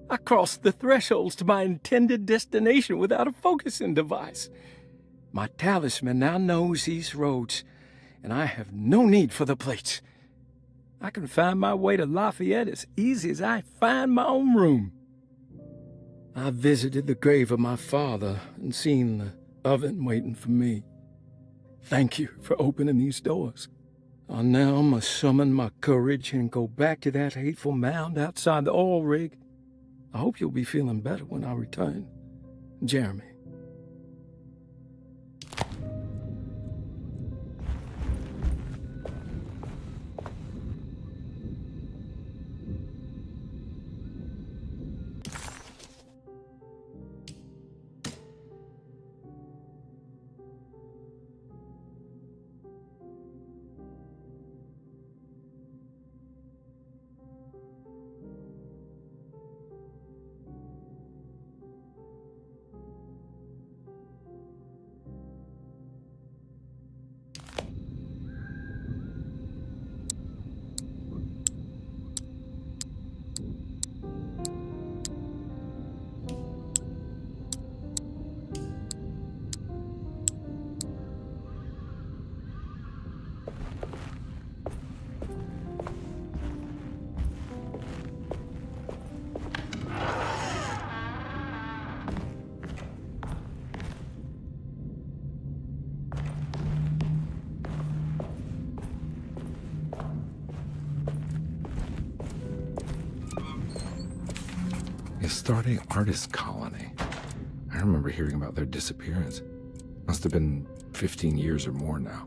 I crossed the thresholds to my intended destination without a focusing device. My talisman now knows these roads, and I have no need for the plates. I can find my way to Lafayette as easy as I find my own room. I visited the grave of my father and seen the oven waiting for me. Thank you for opening these doors. I now must summon my courage and go back to that hateful mound outside the oil rig. I hope you'll be feeling better when I return. Jeremy. Starting artist colony. I remember hearing about their disappearance. Must have been 15 years or more now.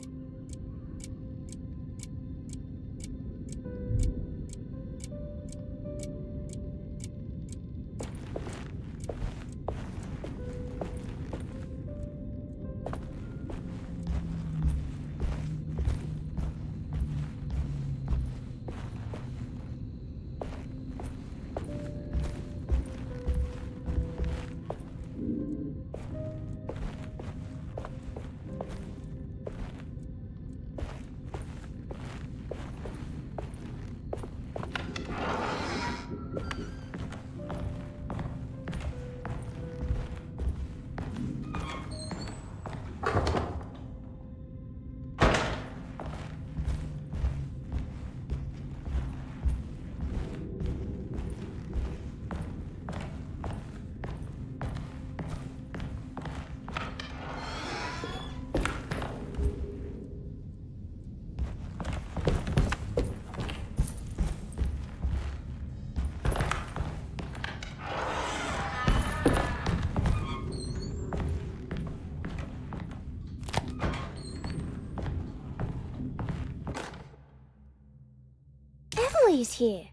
Emily's here.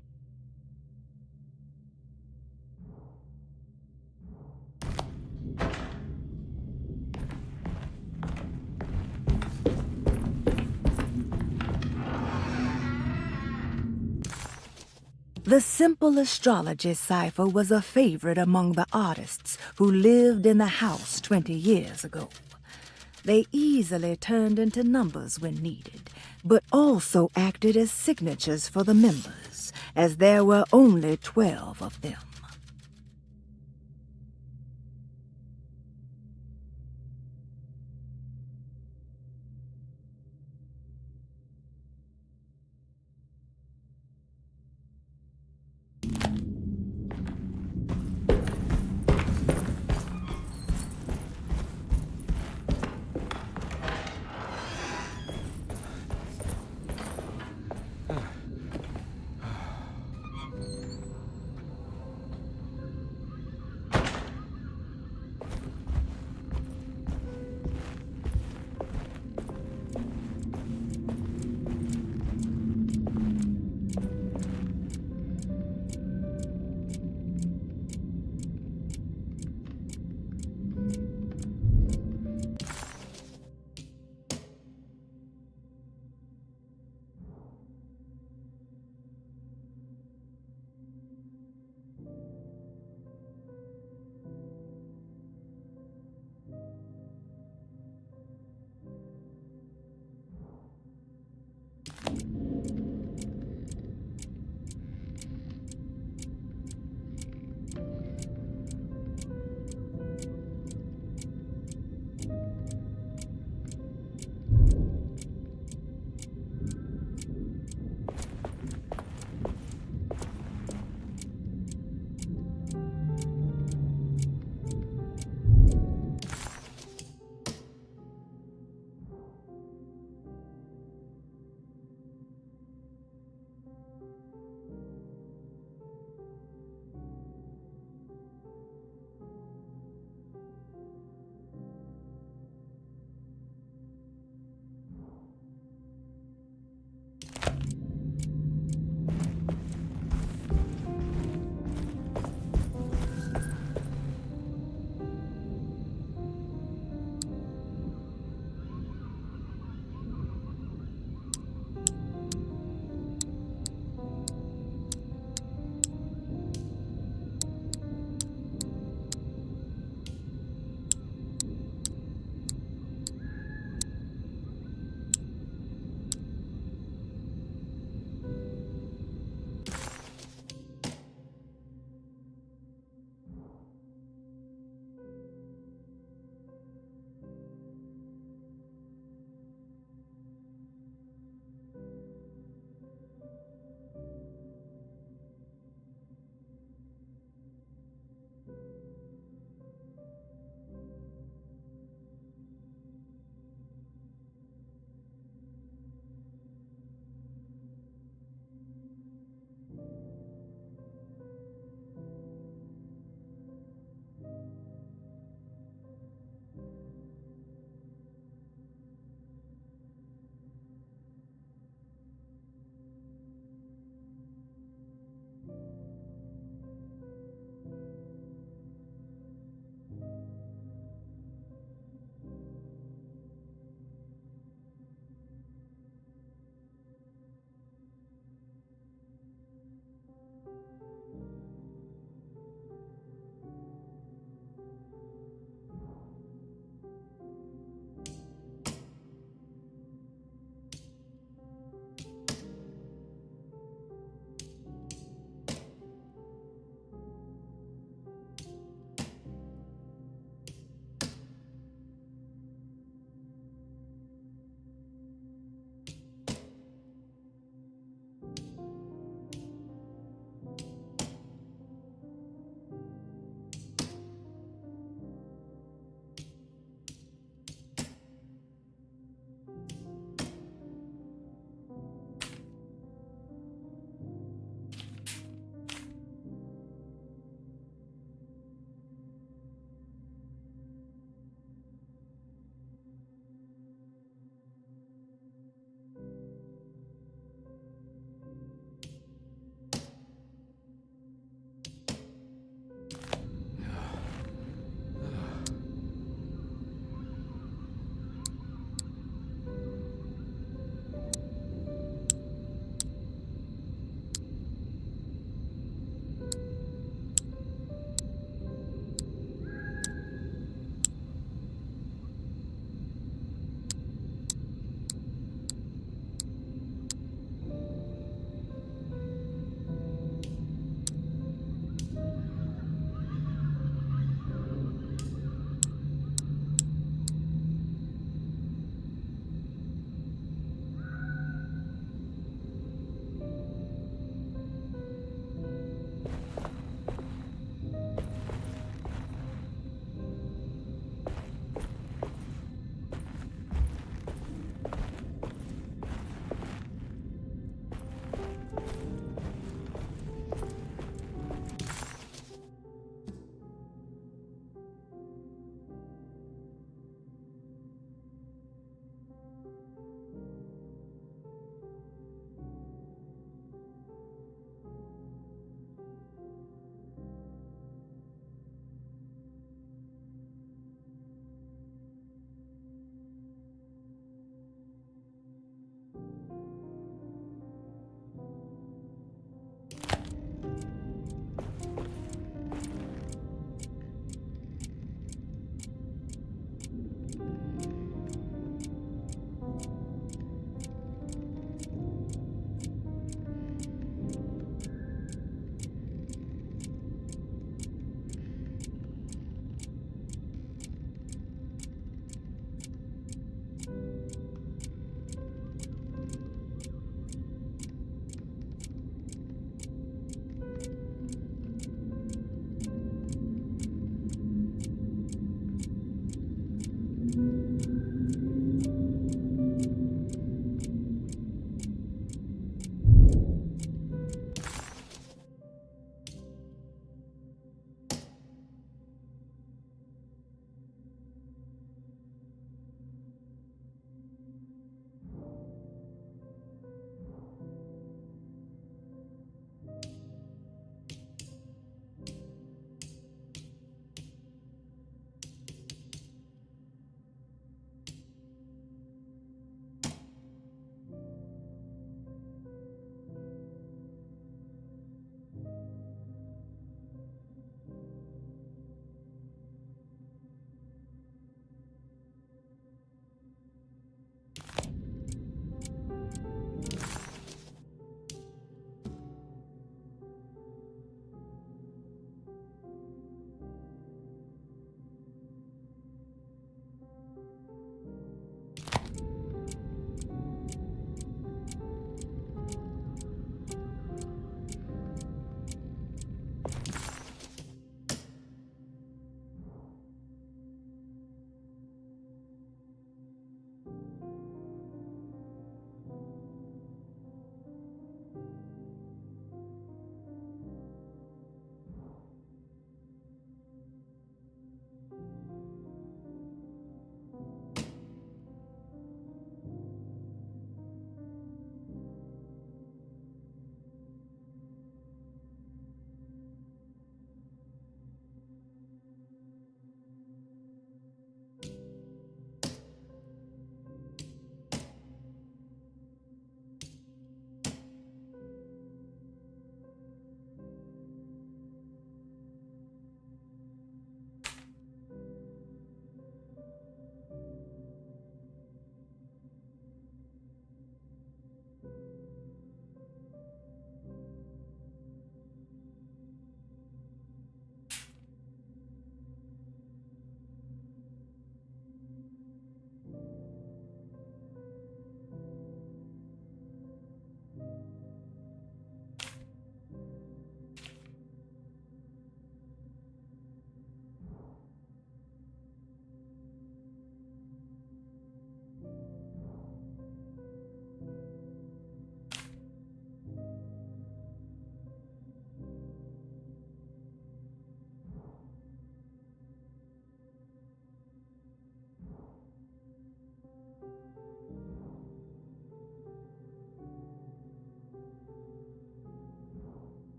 The simple astrology cipher was a favorite among the artists who lived in the house 20 years ago. They easily turned into numbers when needed, but also acted as signatures for the members, as there were only 12 of them.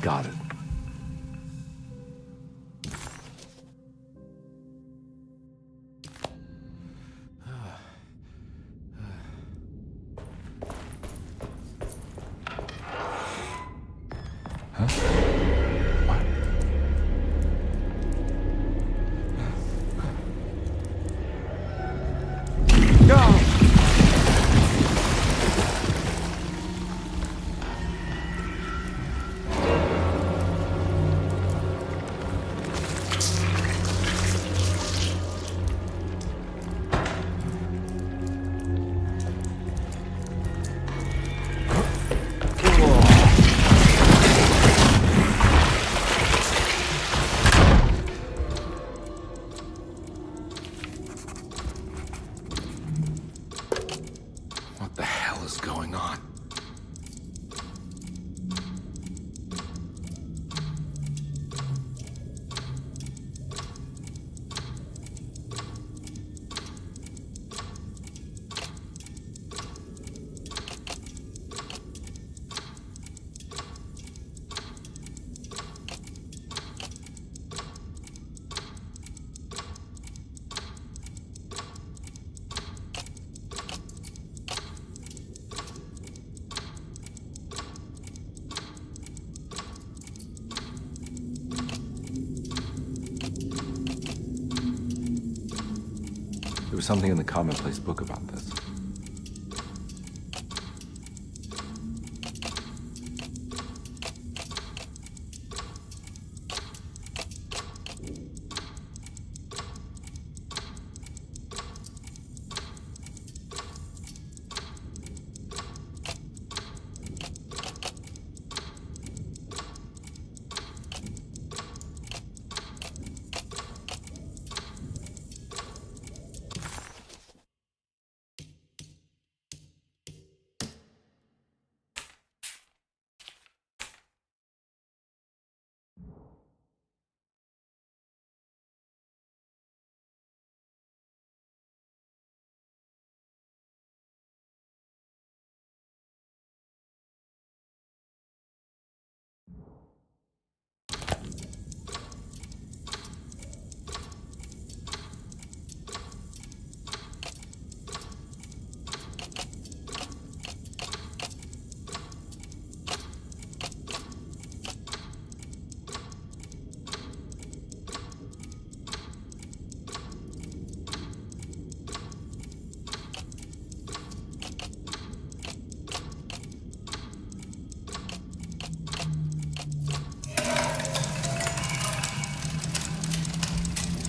Got it. What the hell is going on? There was something in the commonplace book about this.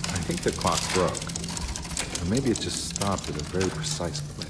I think the clock broke. Or maybe it just stopped at a very precise place.